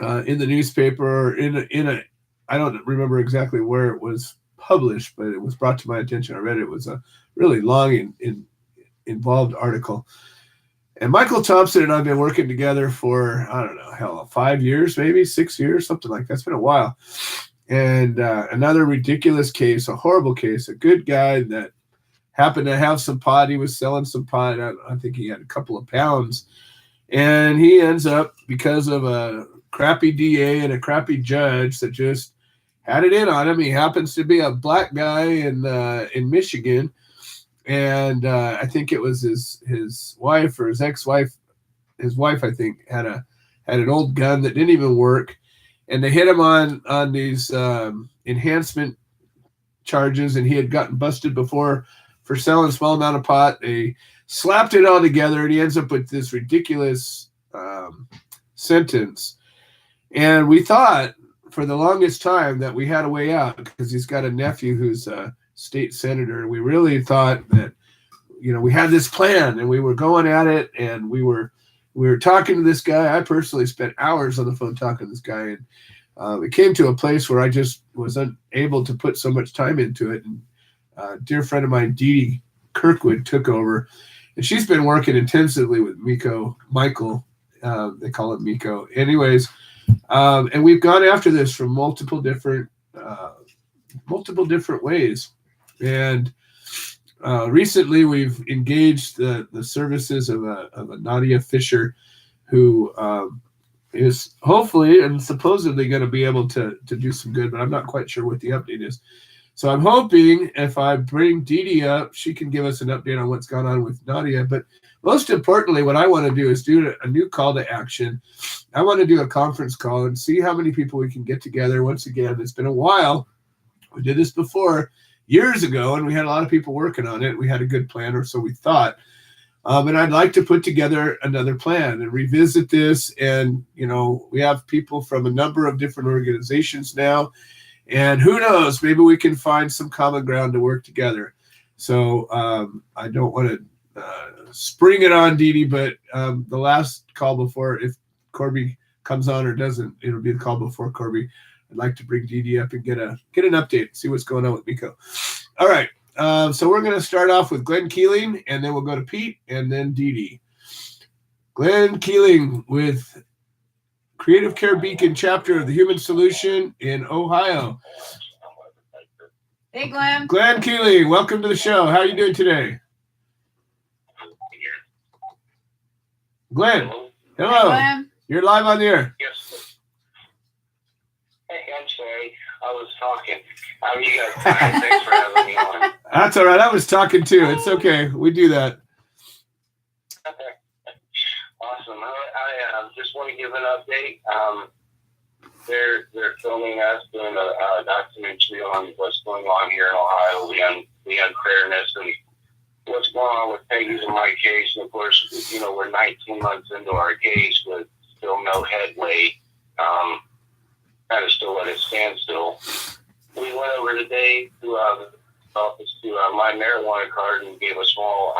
in the newspaper, in a I don't remember exactly where it was published, but it was brought to my attention. I read it. It was a really long and involved article. And Michael Thompson and I have been working together for, I don't know, 5 years, maybe 6 years, something like that. It's been a while. And another ridiculous case, a horrible case, a good guy that happened to have some pot. He was selling some pot. I think he had a couple of pounds. And he ends up, because of a crappy DA and a crappy judge that just had it in on him. He happens to be a black guy in Michigan. And I think it was his wife or his ex-wife. His wife, I think, had an old gun that didn't even work. And they hit him on these enhancement charges, and he had gotten busted before for selling a small amount of pot. They slapped it all together, and he ends up with this ridiculous sentence. And we thought for the longest time that we had a way out because he's got a nephew who's a state senator. And we really thought that, we had this plan, and we were going at it, and we were talking to this guy. I personally spent hours on the phone talking to this guy, and it came to a place where I just was unable to put so much time into it. And a dear friend of mine, Dee Dee Kirkwood, took over, and she's been working intensively with Michael. They call it Miko. Anyways, and we've gone after this from multiple different ways. And recently, we've engaged the services of a Nadia Fisher, who is hopefully and supposedly going to be able to do some good, but I'm not quite sure what the update is. So I'm hoping if I bring Dee Dee up, she can give us an update on what's gone on with Nadia. But most importantly, what I want to do is do a new call to action. I want to do a conference call and see how many people we can get together. Once again, it's been a while. We did this before years ago, and we had a lot of people working on it. We had a good plan, or so we thought. And I'd like to put together another plan and revisit this. And, we have people from a number of different organizations now. And who knows, maybe we can find some common ground to work together. So I don't want to spring it on Dee Dee, but the last call before, if Corby comes on or doesn't, it'll be the call before Corby. I'd like to bring Dee Dee up and get an update, see what's going on with Miko. All right. So we're going to start off with Glenn Keeling, and then we'll go to Pete, and then Dee Dee. Glenn Keeling with Creative Care Beacon chapter of the Human Solution in Ohio. Hey, Glenn. Glenn Keeling, welcome to the show. How are you doing today? Glenn, hello. Hey, Glenn. You're live on the air. Yes. Hey, I'm sorry. I was talking. How are you guys? Thanks for having me on. That's all right. I was talking too. It's okay. We do that. Awesome. I just want to give an update. They're filming us doing a documentary on what's going on here in Ohio, the unfairness and what's going on with Peggy's and my case. And of course, we're 19 months into our case with still no headway. Kind of still at a standstill. We went over today to the office to my marijuana card and gave a small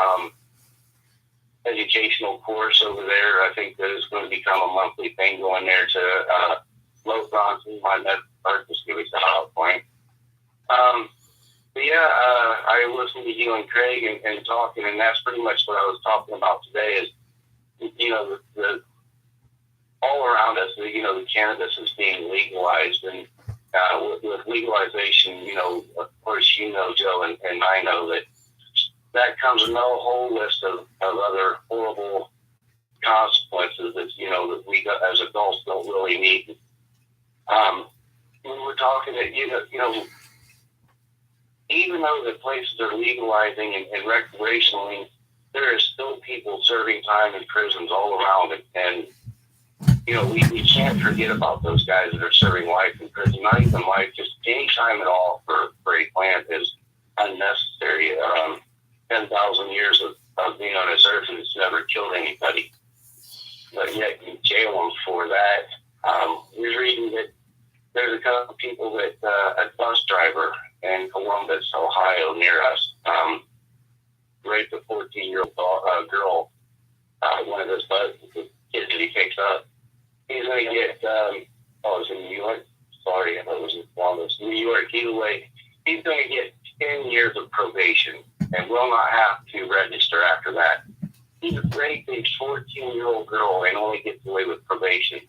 educational course over there. I think that it's going to become a monthly thing going there to Low Bronson, my med card, just give it to Hollow Point. But yeah, I listened to you and Craig and talking, and that's pretty much what I was talking about today is, you know, the all around us, you know, the cannabis is being legalized, and with legalization, you know, of course, you know, Joe, and I know that comes with a whole list of other horrible consequences that, you know, that we as adults don't really need. We were talking that, you know, even though the places are legalizing and recreationally, there is still people serving time in prisons all around it. And, you know, we can't forget about those guys that are serving life in prison. Not even life, just any time at all for a plant is unnecessary. 10,000 years of being on this earth and it's never killed anybody. But yet you jail them for that. We're reading that there's a couple of people that a bus driver in Columbus, Ohio, near us, raped a 14-year-old girl. One of those kids that he picks up. He's going to get, it was in New York. Sorry, I thought it was in Columbus. New York, either way, he's going to get 10 years of probation and will not have to register after that. He raped a 14-year-old girl and only gets away with probation.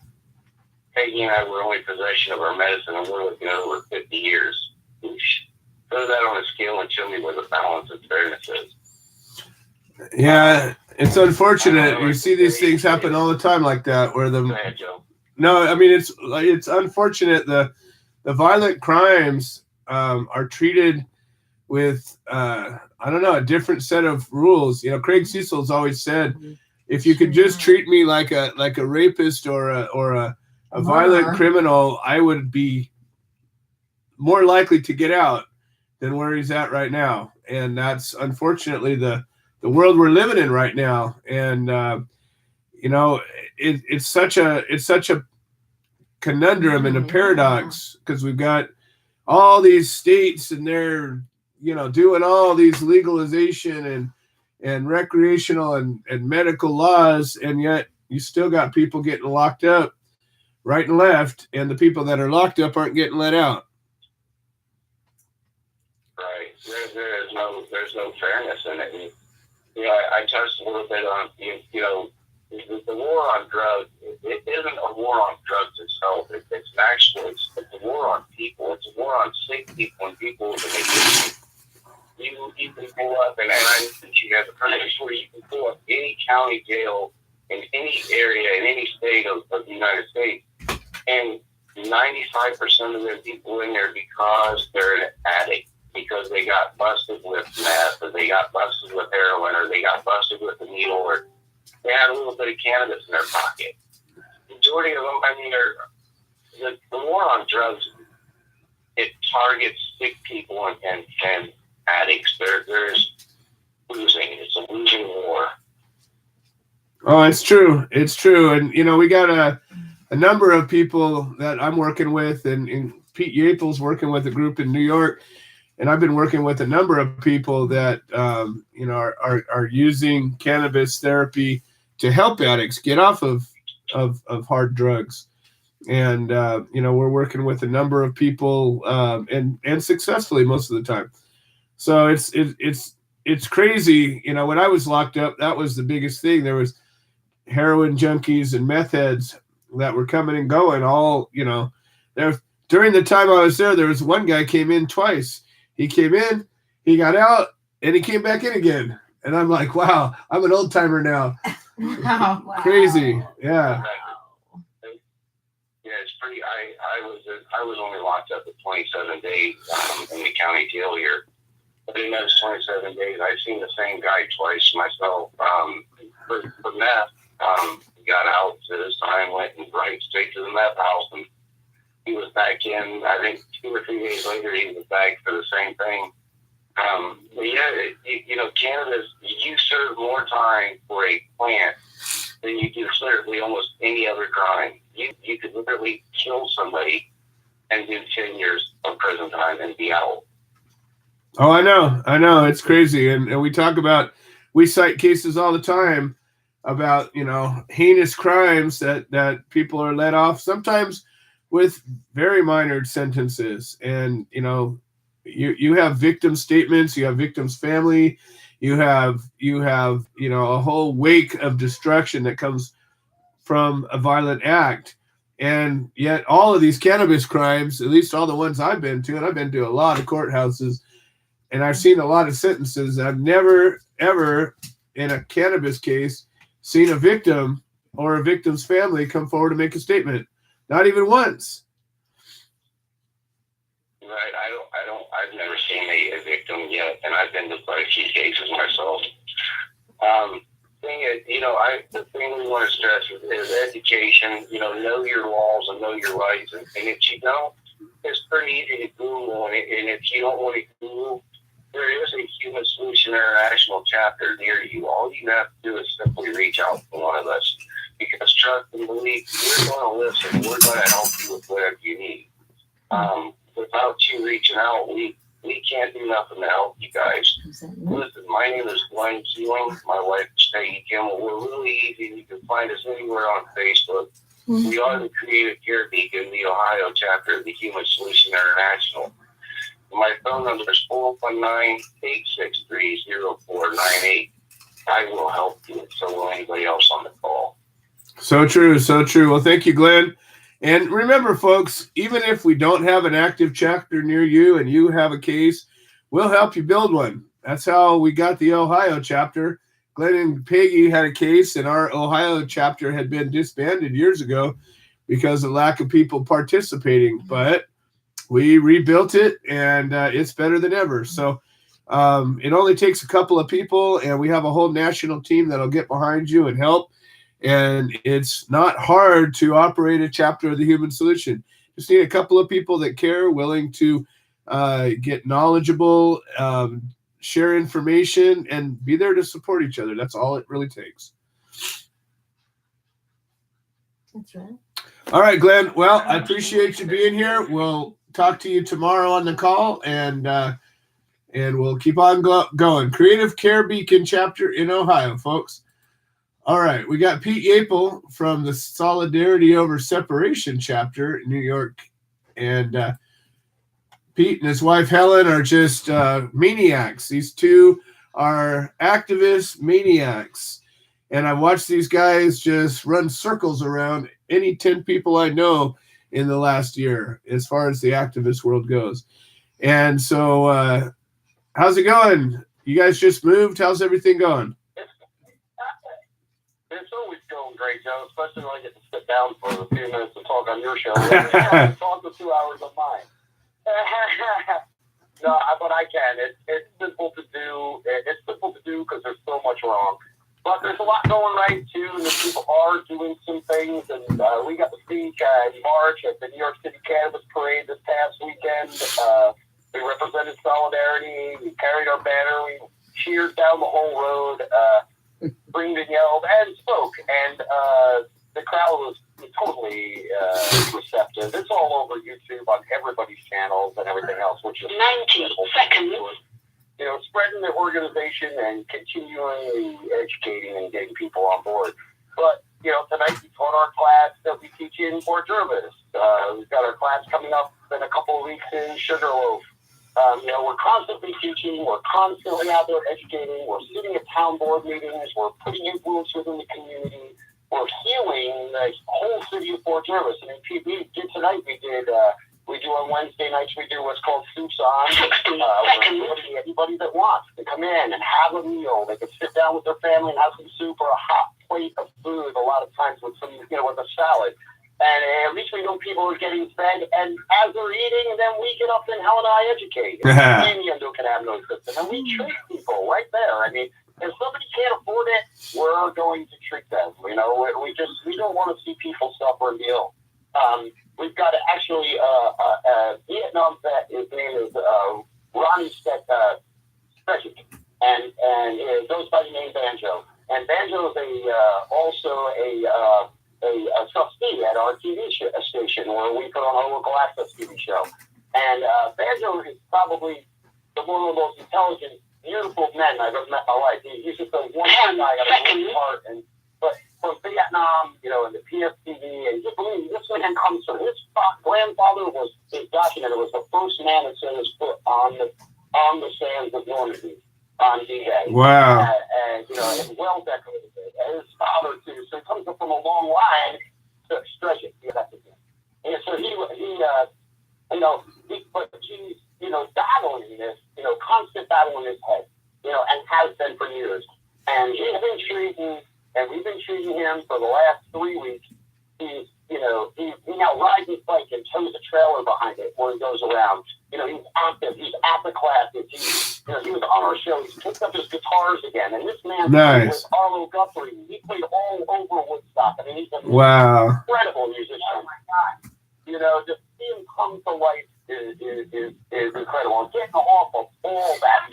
Peggy and I were only in possession of our medicine, and we're looking at over 50 years. Throw that on a scale and show me where the balance of fairness is. Yeah, it's unfortunate. You see these things happen all the time like that, where Go ahead, Joe. No, I mean it's unfortunate. The violent crimes are treated with I don't know, a different set of rules. You know, Craig Cecil's always said, if you could just treat me like a rapist or a violent criminal, I would be more likely to get out than where he's at right now. And that's unfortunately the world we're living in right now. And you know, it's such a conundrum and a paradox, because we've got all these states and they're, you know, doing all these legalization and recreational and medical laws, and yet you still got people getting locked up right and left, and the people that are locked up aren't getting let out. Right. There's no fairness in it. And, you know, I touched a little bit on, you know, the war on drugs. It isn't a war on drugs itself. It's a war on people. It's a war on sick people and people with addiction. You can pull up, and I think you guys have heard it before, you can pull up any county jail in any area, in any state of the United States, and 95% of the people in there because they're an addict, because they got busted with meth, or they got busted with heroin, or they got busted with a needle, or they had a little bit of cannabis in their pocket. The majority of them, I mean, the war on drugs, it targets sick people and addicts. There's losing. It's a losing war. Oh, it's true. It's true. And, you know, we got a number of people that I'm working with, and Pete Yapel's working with a group in New York. And I've been working with a number of people that, you know, are using cannabis therapy to help addicts get off of hard drugs. And, you know, we're working with a number of people and successfully most of the time. So it's crazy. You know, when I was locked up, that was the biggest thing. There was heroin junkies and meth heads that were coming and going all, you know, there during the time I was there was one guy came in twice. He came in, he got out, and he came back in again. And I'm like, wow, I'm an old timer now. Wow. Crazy. Yeah. Yeah, it's pretty. I was only locked up for 27 days in the county jail here. But in those 27 days, I've seen the same guy twice myself. For meth, got out this time, went right straight to the meth house, and he was back in. I think 2 or 3 days later, he was back for the same thing. But yeah, you know, cannabis, you serve more time for a plant than you do literally almost any other crime. You could literally kill somebody and do 10 years of prison time and be out. Oh, I know. It's crazy. And we talk about, we cite cases all the time about, heinous crimes that people are let off, sometimes with very minor sentences. And, you have victim statements, you have victims' family, you have, a whole wake of destruction that comes from a violent act. And yet all of these cannabis crimes, at least all the ones I've been to, and I've been to a lot of courthouses, and I've seen a lot of sentences, I've never, ever in a cannabis case seen a victim or a victim's family come forward to make a statement. Not even once. Right. I've never seen a victim yet, and I've been to quite a few cases myself. The thing we want to stress is education. Know your laws and know your rights. And if you don't, it's pretty easy to Google. And if you don't want to Google, there is a Human Solution International chapter near you. All you have to do is simply reach out to one of us. Because trust and believe, we're going to listen. We're going to help you with whatever you need. Without you reaching out, we can't do nothing to help you guys. Listen, my name is Glenn Keeling. My wife is Peggy Kimmel. We're really easy. You can find us anywhere on Facebook. We are the Creative Care Beacon, the Ohio chapter of the Human Solution International. My phone number is 419-863-0498. I will help you, and so will anybody else on the call. So true, so true. Well, thank you, Glenn. And remember, folks, even if we don't have an active chapter near you and you have a case, we'll help you build one. That's how we got the Ohio chapter. Glenn and Peggy had a case, and our Ohio chapter had been disbanded years ago because of lack of people participating. But we rebuilt it, and it's better than ever. So it only takes a couple of people, and we have a whole national team that'll get behind you and help. And it's not hard to operate a chapter of the Human Solution. Just need a couple of people that care, willing to get knowledgeable, share information, and be there to support each other. That's all it really takes. That's right. All right, Glenn. Well, I appreciate you being here. We'll talk to you tomorrow on the call, and we'll keep on going. Creative Care Beacon chapter in Ohio, folks. All right, we got Pete Yapel from the Solidarity Over Separation chapter in New York. And Pete and his wife Helen are just maniacs. These two are activist maniacs. And I watched these guys just run circles around any 10 people I know in the last year as far as the activist world goes. And so how's it going? You guys just moved? How's everything going? It's always going great, Joe, especially when I get to sit down for a few minutes and talk on your show. Talk for 2 hours of mine. No, but I can. It's simple to do. It's simple to do because there's so much wrong. But there's a lot going right, too, and the people are doing some things. And we got to speak in March at the New York City Cannabis Parade this past weekend. We represented Solidarity. We carried our banner. We cheered down the whole road. Screamed and yelled and spoke, and the crowd was totally receptive. It's all over YouTube on everybody's channels and everything else, which is 90 seconds. Spreading the organization and continually educating and getting people on board. But tonight we taught our class that we teach in Fort Jervis. We've got our class coming up in a couple of weeks in Sugarloaf. We're constantly teaching, we're constantly out there educating, we're sitting at town board meetings, we're putting influence within the community, we're healing the whole city of Fort Jervis. I mean, tonight we do on Wednesday nights, we do what's called Soups On. We're anybody that wants to come in and have a meal. They can sit down with their family and have some soup or a hot plate of food, a lot of times with some, with a salad. And at least we know people are getting fed, and as they're eating, and then we get up and Helen and I educate. Any cannabinoid system, and we treat people right there. I mean, if somebody can't afford it, we're going to treat them. We don't want to see people suffer and be ill. We've got actually a Vietnam vet. His name is Ronnie Speckick, and it goes by the name Banjo. And Banjo is also a trustee at our TV station where we put on our local access TV show. And Banjo is probably one of the most intelligent, beautiful men I've ever met in my life. He's just a wonderful guy, got a great heart, from Vietnam, and the PFTV, and just believe me, this man comes from his grandfather is documented, was the first man that set his foot on the sands of Normandy on D-Day. Wow. And well decorated. And his father too. So he comes from a long line to stretch it. Yeah, that's it. And so he's battling this, constant battle in his head, and has been for years. And we've been treating him for the last 3 weeks. He now rides his bike and tows a trailer behind it where he goes around. He's active. He's at the classes. He was on our show. He's picked up his guitars again. And this man played with Arlo Guthrie. He played all over Woodstock. I mean, he's an incredible musician. Oh my God. To see him come to life is incredible. I'm getting off of all that.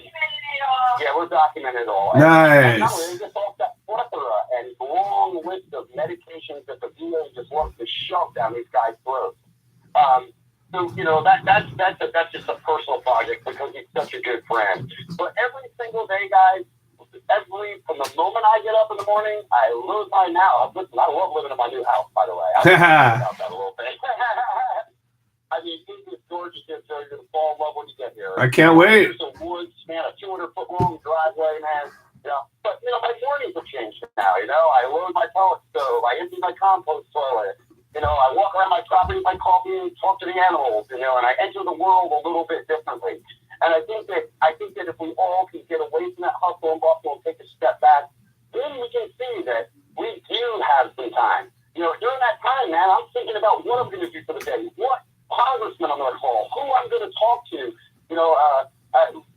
Yeah, we're documenting it all. Nice. And not only just off that plethora and long list of medications that the VA just wants to shove down these guys' throats. That's just a personal project because he's such a good friend. But every single day, guys, from the moment I get up in the morning, I lose my now. Listen, I love living in my new house, by the way. I'll talk about that a little bit. I mean, it's just gorgeous. You're going to fall in love when you get here. I can't wait. There's a woods, man, a 200-foot long driveway, man. But my mornings have changed now. I load my pellet stove. I empty my compost toilet. I walk around my property with my coffee and talk to the animals. And I enter the world a little bit differently. And I think that if we all can get away from that hustle and bustle and take a step back, then we can see that we do have some time. During that time, man, I'm thinking about what I'm going to do for the day, what congressman I'm going to call, who I'm going to talk to.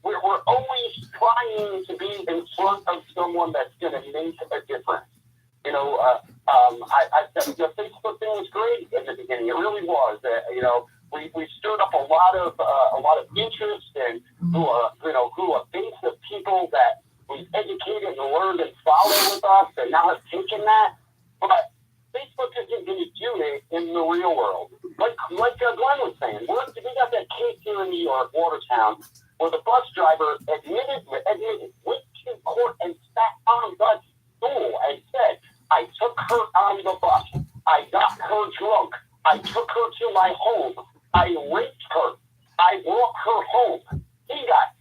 We're always trying to be in front of someone that's going to make a difference. The Facebook thing was great in the beginning. It really was. We stirred up a lot of interest and grew a base of people that we've educated and learned and followed with us, and now have taken that. But Facebook isn't going to do it in the real world. Like Glenn was saying, we got that case here in New York, Watertown, where the bus driver admitted went to court and sat on the stool and said, I took her on the bus. I got her drunk. I took her to my home. I raped her. I brought her home. He got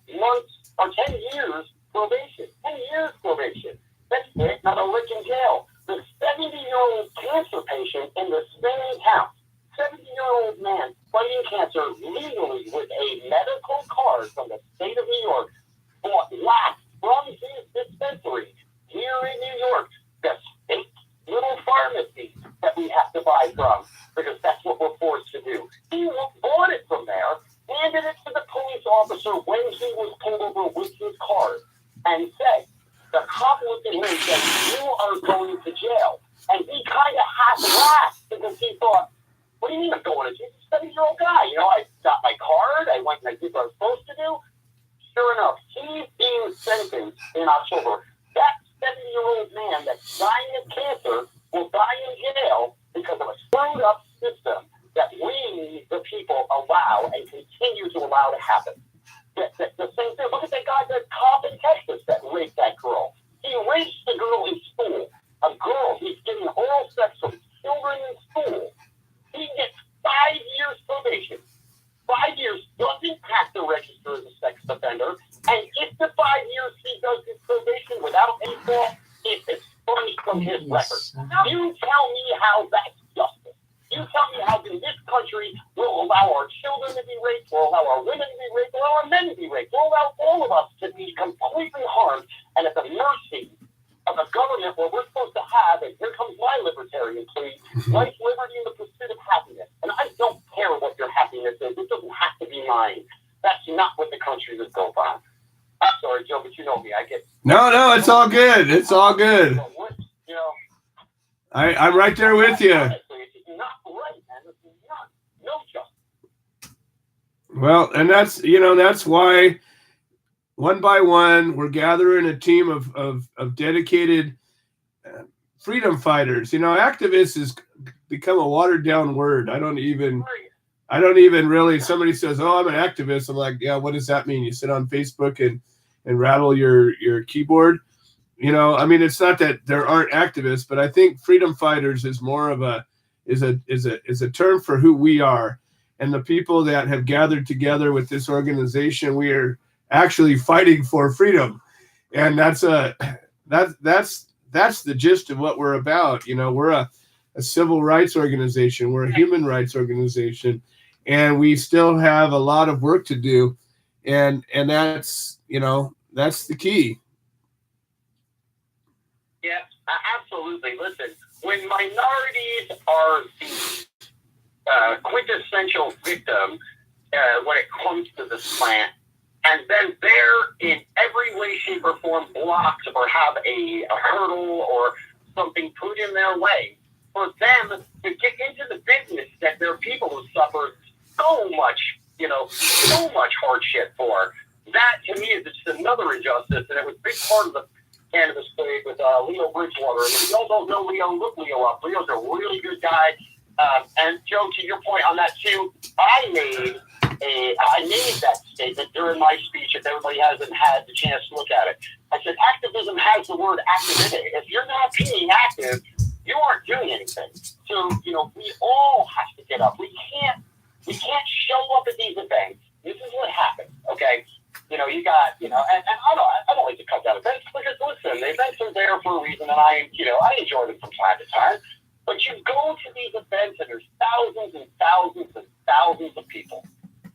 10 months or 10 years probation. 10 years probation. That's it. Not a lick in jail. The 70-year-old cancer patient in the same town, 70-year-old man fighting cancer legally with a medical card from the state of New York, bought wax from his dispensary here in New York, the state little pharmacy that we have to buy from, because that's what we're forced to do. He bought it from there, handed it to the police officer when he was pulled over with his card, and said, the cop looked at him and said, you are going to jail. And he kind of half laughed because he thought, what do you mean I'm going to jail? He's a 70-year-old guy. I got my card. I went and I did what I was supposed to do. Sure enough, he's being sentenced in October. That 70-year-old man that's dying of cancer will die in jail because of a screwed up system that we, the people, allow and continue to allow to happen. The same thing. Look at that guy, the cop in Texas that raped that girl. He raped the girl in school. A girl, he's getting oral sex from children in school. He gets 5 years probation. 5 years doesn't have to register as a sex offender. And if the 5 years he does his probation without any fault, it's expunged from his record. You tell me how that's justice. You tell me how in this country we'll allow our children to be raped, we'll allow our women to be raped, we'll allow our men to be raped, we'll allow all of us to be completely harmed and at the mercy of a government where we're supposed to have, and here comes my libertarian plea, life, liberty, and the pursuit of happiness. And I don't care what your happiness is. It doesn't have to be mine. That's not what the country is built on. I'm sorry, Joe, but you know me. I get... No, it's all good. It's all good. I'm right there with you. Well, and that's why one by one we're gathering a team of dedicated freedom fighters. Activist has become a watered down word. I don't even really. Somebody says, "Oh, I'm an activist." I'm like, "Yeah, what does that mean?" You sit on Facebook and rattle your keyboard. I mean, it's not that there aren't activists, but I think freedom fighters is more of a term for who we are. And the people that have gathered together with this organization, we are actually fighting for freedom. And that's the gist of what we're about. We're a civil rights organization. We're a human rights organization, and we still have a lot of work to do. And that's, that's the key. Yeah, absolutely. Listen, when minorities are the quintessential victim when it comes to this plant, and then they're in every way, shape, or form blocked or have a hurdle or something put in their way, for them to get into the business that their people have suffered so much hardship for, that to me is just another injustice, and it was a big part of the cannabis trade with Leo Bridgewater. I mean, we all don't know Leo. Look Leo up. Leo's a really good guy. And Joe, to your point on that too, I made that statement during my speech. If everybody hasn't had the chance to look at it, I said activism has the word active in it. If you're not being active, you aren't doing anything. So we all have to get up. We can't show up at these events. This is what happens. Okay. You got, and I don't like to cut down events because, listen, the events are there for a reason, and I enjoy them from time to time. But you go to these events, and there's thousands and thousands and thousands of people,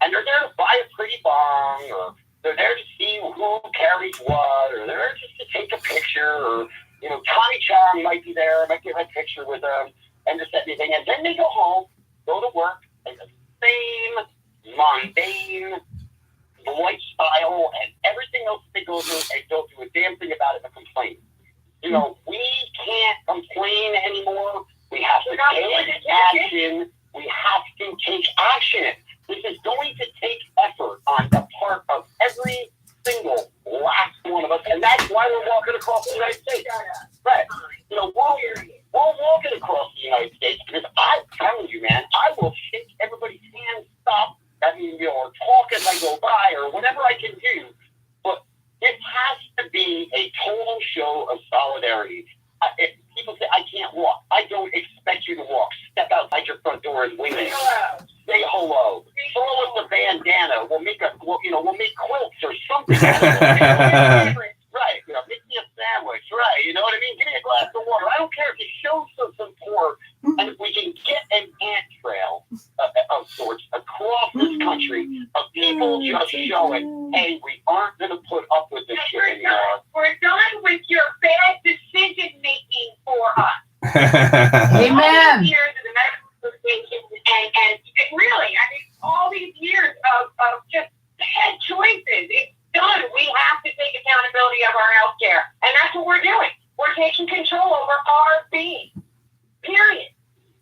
and they're there to buy a pretty bong, or they're there to see who carries what, or they're there just to take a picture, or Tommy Chong might be there, might get a picture with them, and just everything, and then they go home, go to work, and the same mundane lifestyle and everything else they go through, and don't do a damn thing about it but complain. We can't complain anymore. We have to take action. We have to take action. This is going to take effort on the part of every single last one of us, and that's why we're walking across the United States. Right. We're walking across the United States because I'm telling you, man, I will shake everybody's hand, stop, or talk as I go by, or whatever I can do. But it has to be a total show of solidarity. People say, I can't walk. I don't expect you to walk. Step outside your front door and wave. Say hello. Throw us a bandana. We'll make quilts or something. Right. Make me a sandwich. Right. You know what I mean? Give me a glass of water. I don't care if you show some support, and if we can get an ant trail of sorts across this country of people just showing, hey, we aren't going to put up with this shit anymore. We're done with your bad decision making for us. Amen. All these years of the medical association and really, all these years of just bad choices. It's done. We have to take accountability of our health care. And that's what we're doing. We're taking control over our being. Period.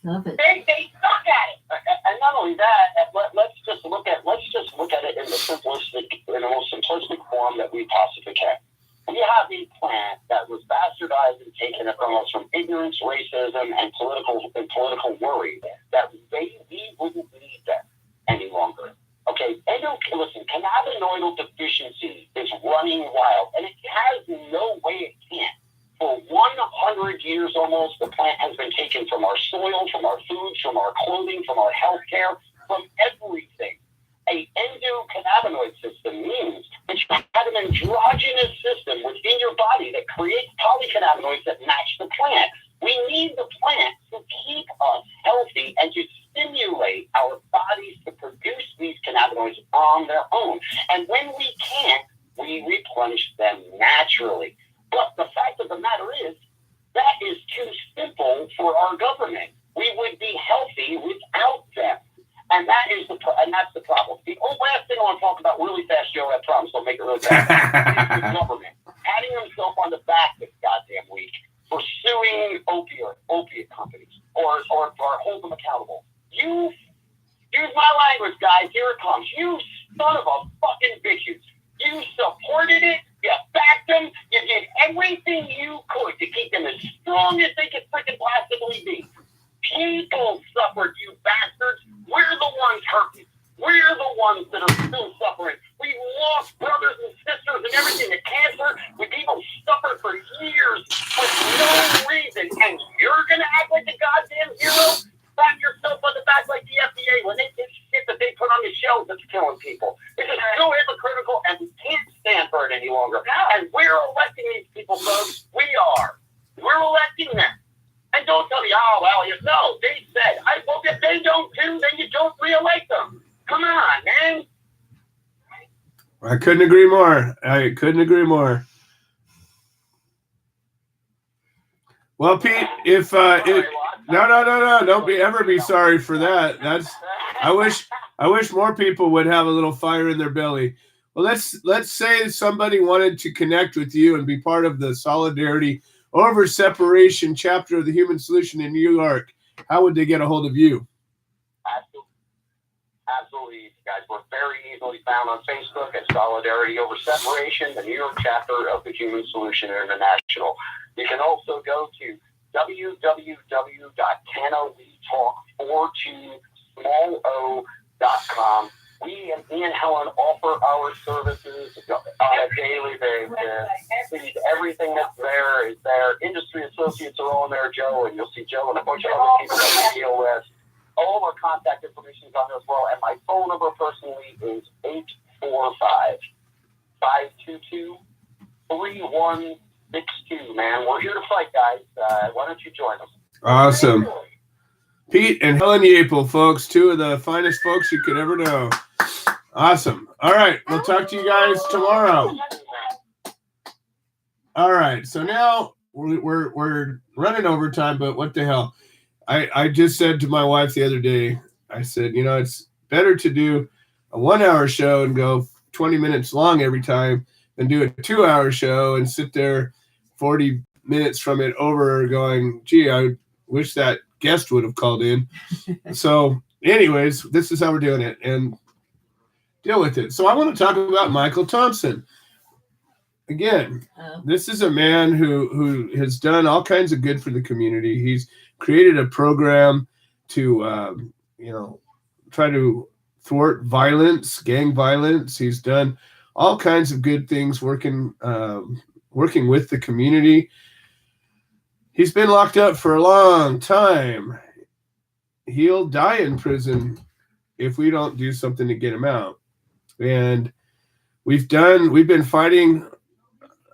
Love it. They suck at it. And not only that, let's just look at it in the most simplistic form that we possibly can. We have a plant that was bastardized and taken from us from ignorance, racism, and political worry that we wouldn't need them any longer. Okay, listen, cannabinoidal deficiency is running wild, and it has no way it can't. For 100 years almost, the plant has been taken from our soil, from our foods, from our clothing, from our health care, from everything. An endocannabinoid system means that you have an androgenous system within your body that creates polycannabinoids that match the plant. We need the plant to keep us healthy and to stimulate our bodies to produce these cannabinoids on their own. And when we can't, we replenish them naturally. But the fact of the matter is, that is too simple for our government. We would be healthy without them. And that's the problem. The last thing I want to talk about really fast, Joe, I promise I'll make it really fast, is the government patting himself on the back this goddamn week for suing opiate companies or hold them accountable. You, use my language, guys, here it comes. You son of a fucking bitches. You supported it, you backed them, you did everything you could to keep them as strong as they could freaking possibly be. People suffered, you bastards. We're the ones hurting. We're the ones that are still suffering. We lost brothers and sisters and everything. The cancer, we people suffered for years for no reason. And you're going to act like a goddamn hero? Pat yourself on the back like the FDA when they get shit that they put on the shelves that's killing people. It's just so hypocritical, and we can't stand for it any longer. And we're electing these people, folks. We are. We're electing them. And don't tell me, oh, well, no, they said. Well, if they don't too, then you don't re-elect them. Come on, man. I couldn't agree more. Well, Pete, if no, don't ever be sorry for that. I wish more people would have a little fire in their belly. Well, let's say somebody wanted to connect with you and be part of the Solidarity Over Separation chapter of the Human Solution in New York. How would they get a hold of you? Absolutely, guys. We're very easily found on Facebook at Solidarity Over Separation, the New York chapter of the Human Solution International. You can also go to www.canowetalk42small.com. We and me and Helen offer our services on a daily basis. Everything that's there is there. Industry associates are on there, Joe, and you'll see Joe and a bunch of other people that we deal with. All of our contact information is on there as well. And my phone number personally is 845-522-3162. Man, we're here to fight, guys. Why don't you join us? Awesome. Pete and Helen Yapel, folks, two of the finest folks you could ever know. Awesome. All right. We'll talk to you guys tomorrow. All right. So now we're running overtime, but what the hell? I just said to my wife the other day, I said, it's better to do a 1 hour show and go 20 minutes long every time than do a 2 hour show and sit there 40 minutes from it over going, gee, I wish that guest would have called in. So anyways, this is how we're doing it and deal with it. So I want to talk about Michael Thompson. Again, this is a man who has done all kinds of good for the community. He's created a program to, try to thwart violence, gang violence. He's done all kinds of good things working with the community. He's been locked up for a long time. He'll die in prison if we don't do something to get him out. And we've been fighting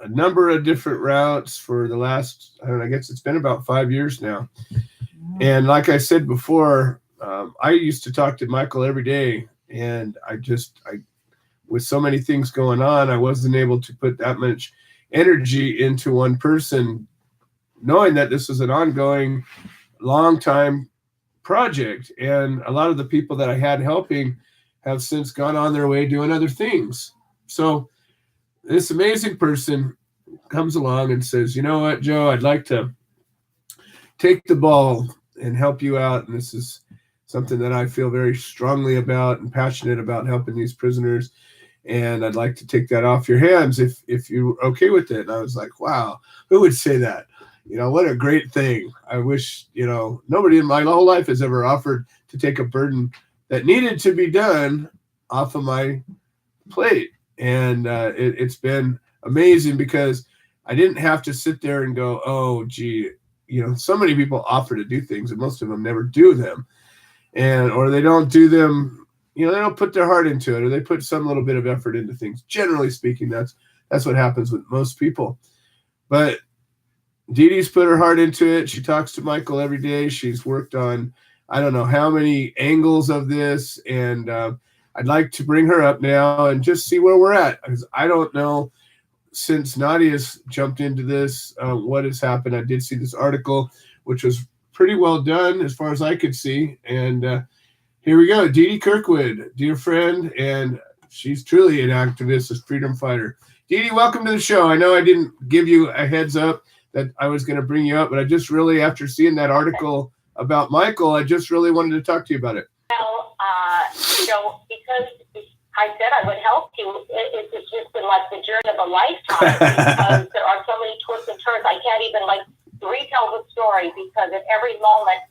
a number of different routes for the last, I guess it's been about 5 years now. And like I said before, I used to talk to Michael every day, and I with so many things going on, I wasn't able to put that much energy into one person, knowing that this was an ongoing, long time project. And a lot of the people that I had helping have since gone on their way doing other things. So this amazing person comes along and says, you know what, Joe, I'd like to take the ball and help you out. And this is something that I feel very strongly about and passionate about, helping these prisoners. And I'd like to take that off your hands if you're okay with it. And I was like, wow, who would say that? What a great thing. I wish, nobody in my whole life has ever offered to take a burden that needed to be done off of my plate. And it's been amazing because I didn't have to sit there and go, oh, gee, so many people offer to do things and most of them never do them. Or they don't do them, they don't put their heart into it, or they put some little bit of effort into things. Generally speaking, that's what happens with most people. But Dee Dee's put her heart into it. She talks to Michael every day. She's worked on, I don't know how many angles of this. And I'd like to bring her up now and just see where we're at. Because I don't know, since Nadia's jumped into this, what has happened. I did see this article, which was pretty well done as far as I could see. And here we go. Dee Dee Kirkwood, dear friend, and she's truly an activist, a freedom fighter. Dee Dee, welcome to the show. I know I didn't give you a heads up that I was going to bring you up, but I just really, after seeing that article about Michael, I just really wanted to talk to you about it. Well, because I said I would help you, it's just been like the journey of a lifetime because there are so many twists and turns. I can't even retell the story because at every moment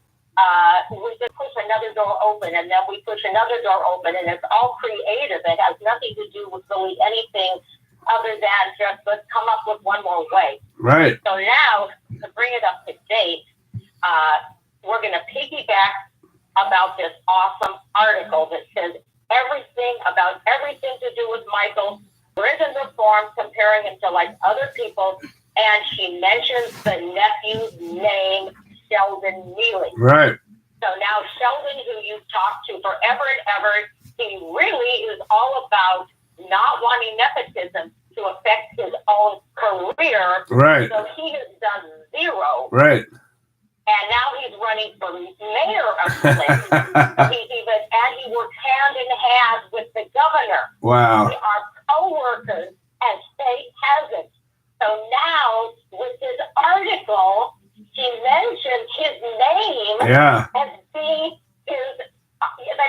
we just push another door open, and then we push another door open, and it's all creative. It has nothing to do with really anything other than just let's come up with one more way. Right. So now, to bring it up to date, we're going to piggyback about this awesome article that says everything to do with Michael, prison reform, comparing him to like other people, and she mentions the nephew's name, Sheldon Neely. Right. So now Sheldon, who you've talked to forever and ever, he really is all about not wanting nepotism to affect his own career. Right. So he has done zero. Right. And now he's running for mayor of Flint. He works hand in hand with the governor. Wow. They are co-workers and state hazards. So now, with this article, she mentioned his name Yeah. as being the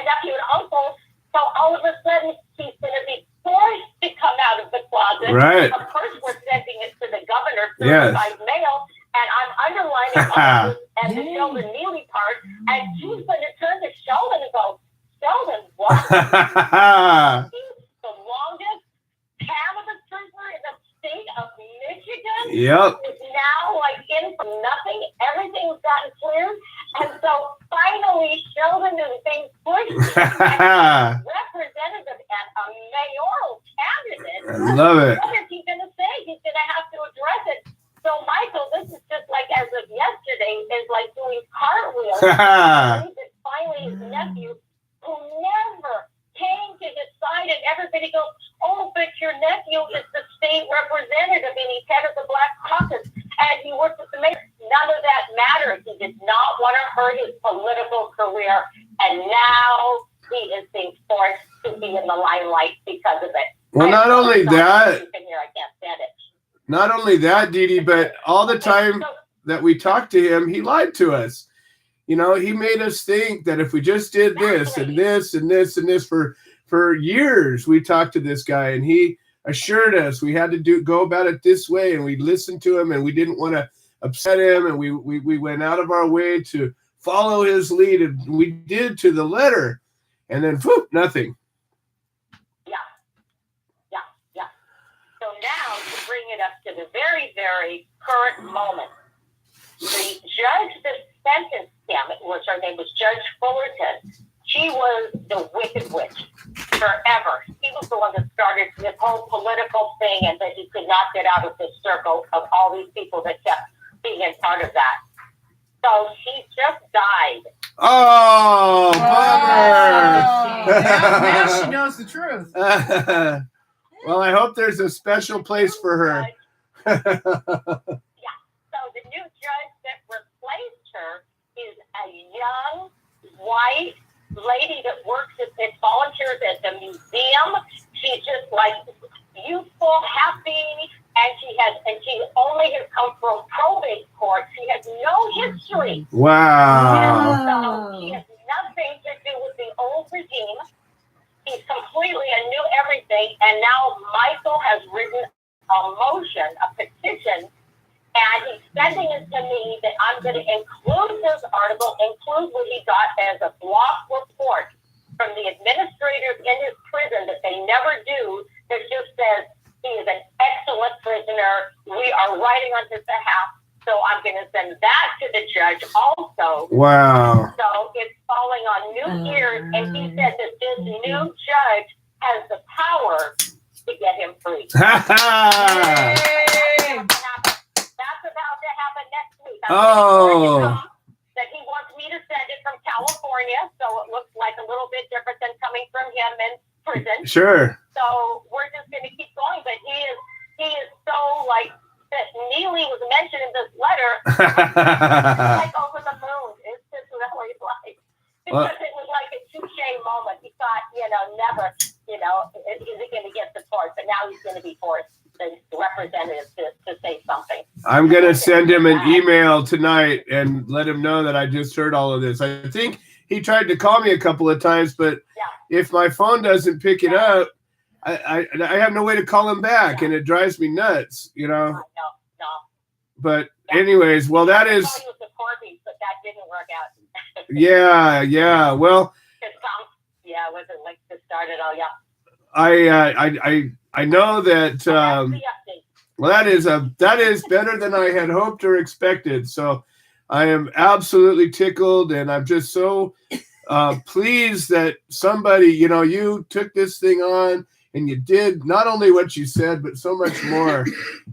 nephew and uncle. So all of a sudden, he's going to be forced to come out of the closet. Right. Of course, we're sending it to the governor Yes. by mail. And I'm underlining all of this and the Sheldon Neely part. And she's going to turn to Sheldon and go, Sheldon, what? He's the longest cannabis prisoner in the state of Michigan. Yep. Is now like in from nothing. Everything's gotten cleared. And so finally, Sheldon is being pushed as a representative and a mayoral candidate. I love it. What is he going to say? He's going to have to address it. So, Michael, this is just like as of yesterday, is like doing cartwheels. Finally, his nephew, who never came to his side, and everybody goes, oh, but your nephew is the state representative, and he's head of the Black Caucus, and he works with the mayor. None of that matters. He did not want to hurt his political career, and now he is being forced to be in the limelight because of it. Well, not only that, I can't stand it. not only that, Dee Dee, but all the time that we talked to him, he lied to us. You know, he made us think that if we just did this and this and this and this for years, we talked to this guy, and he assured us we had to go about it this way, and we listened to him, and we didn't want to upset him, and we went out of our way to follow his lead, and we did to the letter, and then whoop, nothing. So now, to bring it up to the very, very current moment, the judge that sentenced him, which her name was Judge Fullerton, she was the wicked witch forever. He was the one that started this whole political thing, and that he could not get out of this circle of all these people that kept being a part of that. So she just died. Oh, bummer. Now she knows the truth. Well, I hope there's a special place for her. Yeah. So the new judge that replaced her is a young, white lady that works at volunteers at the museum. She's just like youthful, happy, and she only has come from probate court. She has no history. Wow. So she has nothing to do with the old regime. He's completely a new everything, and now Michael has written a motion, a petition, and he's sending it to me that I'm going to include this article, include what he got as a block report from the administrators in his prison that they never do, that just says he is an excellent prisoner. We are writing on his behalf. So I'm going to send that to the judge also. Wow. So it's falling on new ears, and he said that this new judge has the power to get him free. That's about to happen next week. That he wants me to send it from California, so it looks like a little bit different than coming from him in prison. Sure. So we're just going to keep going, but he is so like. That Neely was mentioned in this letter, like over the moon. It's just really like, because it was like a touche moment. He thought, never, is he going to get support? But now he's going to be forced, the representative, to say something. I'm going to send him an email tonight and let him know that I just heard all of this. I think he tried to call me a couple of times, but if my phone doesn't pick it up, I have no way to call him back, and it drives me nuts, No. But anyways, well, that is. But that didn't work out. Yeah. Well, Wasn't like to start it all. Yeah. I know that. That's the update. Well, that is better than I had hoped or expected. So I am absolutely tickled, and I'm just so pleased that somebody, you took this thing on and you did not only what you said, but so much more.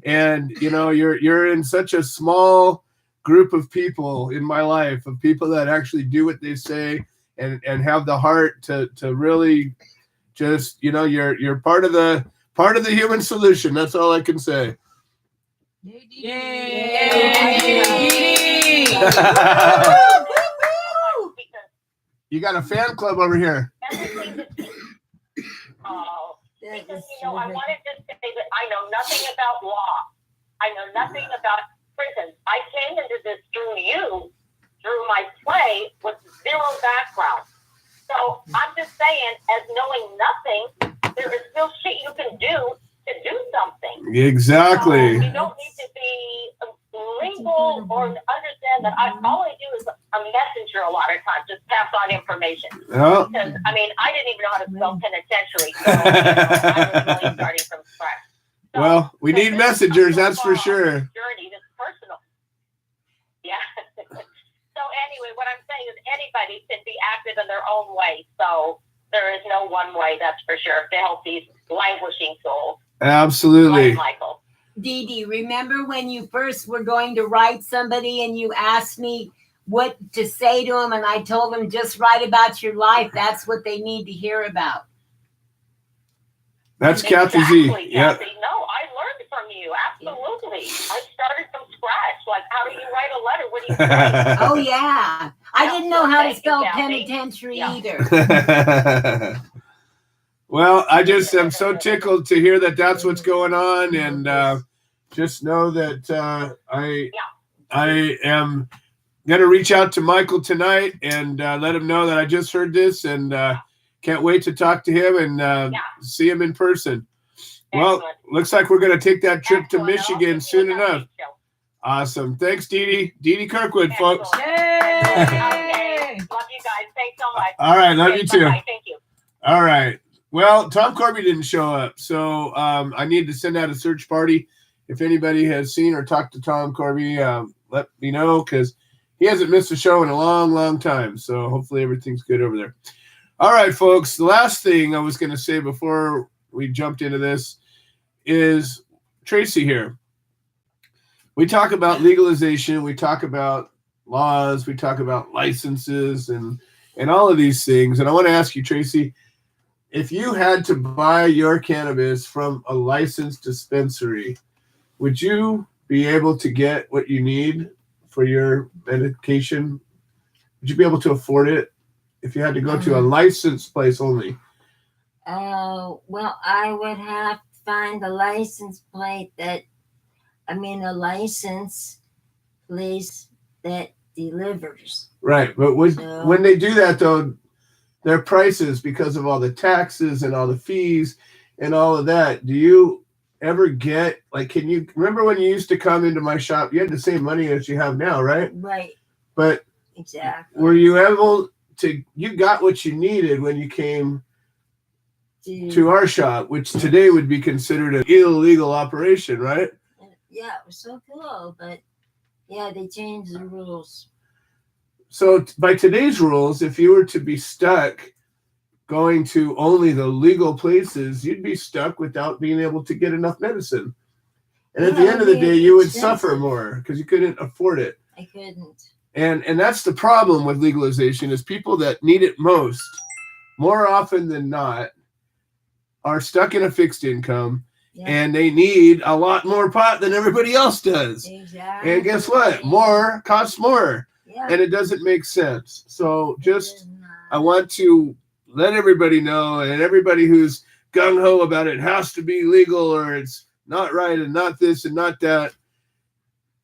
And you're in such a small group of people in my life, of people that actually do what they say and have the heart to really just, you're part of the human solution. That's all I can say. You got a fan club over here. Because I wanted to say that I know nothing about law. I know nothing about prisons. I came into this through you, through my play, with zero background. So I'm just saying, as knowing nothing, there is still shit you can do to do something. Exactly. You don't need to be legal or understand that all I do is a messenger a lot of times, just pass on information. Oh. Because, I didn't even know how to spell penitentiary, so I'm really starting from scratch. So, well, we need messengers, that's for sure. Journey, this personal. Yeah. So anyway, what I'm saying is anybody can be active in their own way. So there is no one way, that's for sure, to help these languishing souls. Absolutely. Like Michael. Dee Dee, remember when you first were going to write somebody and you asked me what to say to them, and I told them just write about your life. That's what they need to hear about. That's Kathy Z. Yeah. No, I learned from you. Absolutely. I started from scratch. Like, how do you write a letter? What do you write? Oh, yeah. I didn't know how to spell penitentiary either. Well, I just am so tickled to hear that that's what's going on, and just know that I am going to reach out to Michael tonight and let him know that I just heard this, and can't wait to talk to him and see him in person. Well, looks like we're going to take that trip to Michigan soon enough. Awesome. Thanks, Dee Dee. Dee Dee Kirkwood, folks. Yay! Love you guys. Thanks so much. All right. Love you too. Bye. Thank you. All right. Well, Tom Corby didn't show up, so I need to send out a search party. If anybody has seen or talked to Tom Corby, let me know, because he hasn't missed a show in a long, long time. So hopefully everything's good over there. All right, folks. The last thing I was going to say before we jumped into this is Tracy here. We talk about legalization. We talk about laws. We talk about licenses and all of these things. And I want to ask you, Tracy, if you had to buy your cannabis from a licensed dispensary, would you be able to get what you need for your medication? Would you be able to afford it if you had to go to a licensed place only? Well, I would have to find a license plate a license place that delivers. Right, but when they do that, though, their prices, because of all the taxes and all the fees and all of that, do you ever get, can you remember when you used to come into my shop, you had the same money as you have now, right? Right. But exactly, were you able to, you got what you needed when you came to our shop, which today would be considered an illegal operation, right? Yeah, it was so cool, but yeah, they changed the rules. So by today's rules, if you were to be stuck going to only the legal places, you'd be stuck without being able to get enough medicine. And at the end of the day, you would suffer more because you couldn't afford it. I couldn't. And that's the problem with legalization, is people that need it most, more often than not, are stuck in a fixed income. Yeah. And they need a lot more pot than everybody else does. Exactly. And guess what? More costs more. Yeah. And it doesn't make sense. So I want to let everybody know, and everybody who's gung-ho about it has to be legal or it's not right and not this and not that.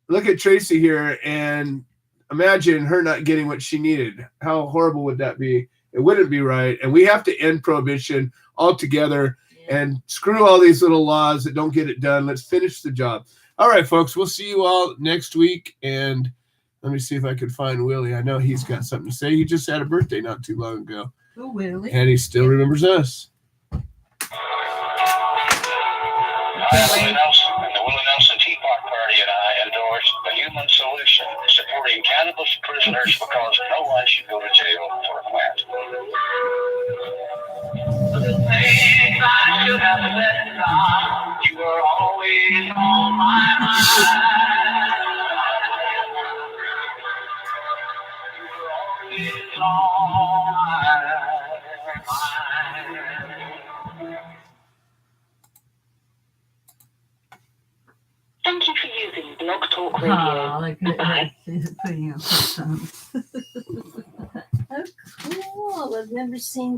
Look at Tracy here and imagine her not getting what she needed. How horrible would that be? It wouldn't be right. And we have to end prohibition altogether. And screw all these little laws that don't get it done. Let's finish the job. All right, folks, we'll see you all next week. And Let me see if I could find Willie. I know he's got something to say. He just had a birthday not too long ago, Oh, Willie. and he still remembers us. I'm Willie Nelson, and the Willie Nelson Tea Party and I endorse the human solution, supporting cannabis prisoners because no one should go to jail for a plant. You are always on my mind. You are always on my mind. Thank you for using Blog Talk Radio. Oh, look at that. She's putting up her thumb. Oh, cool. I've never seen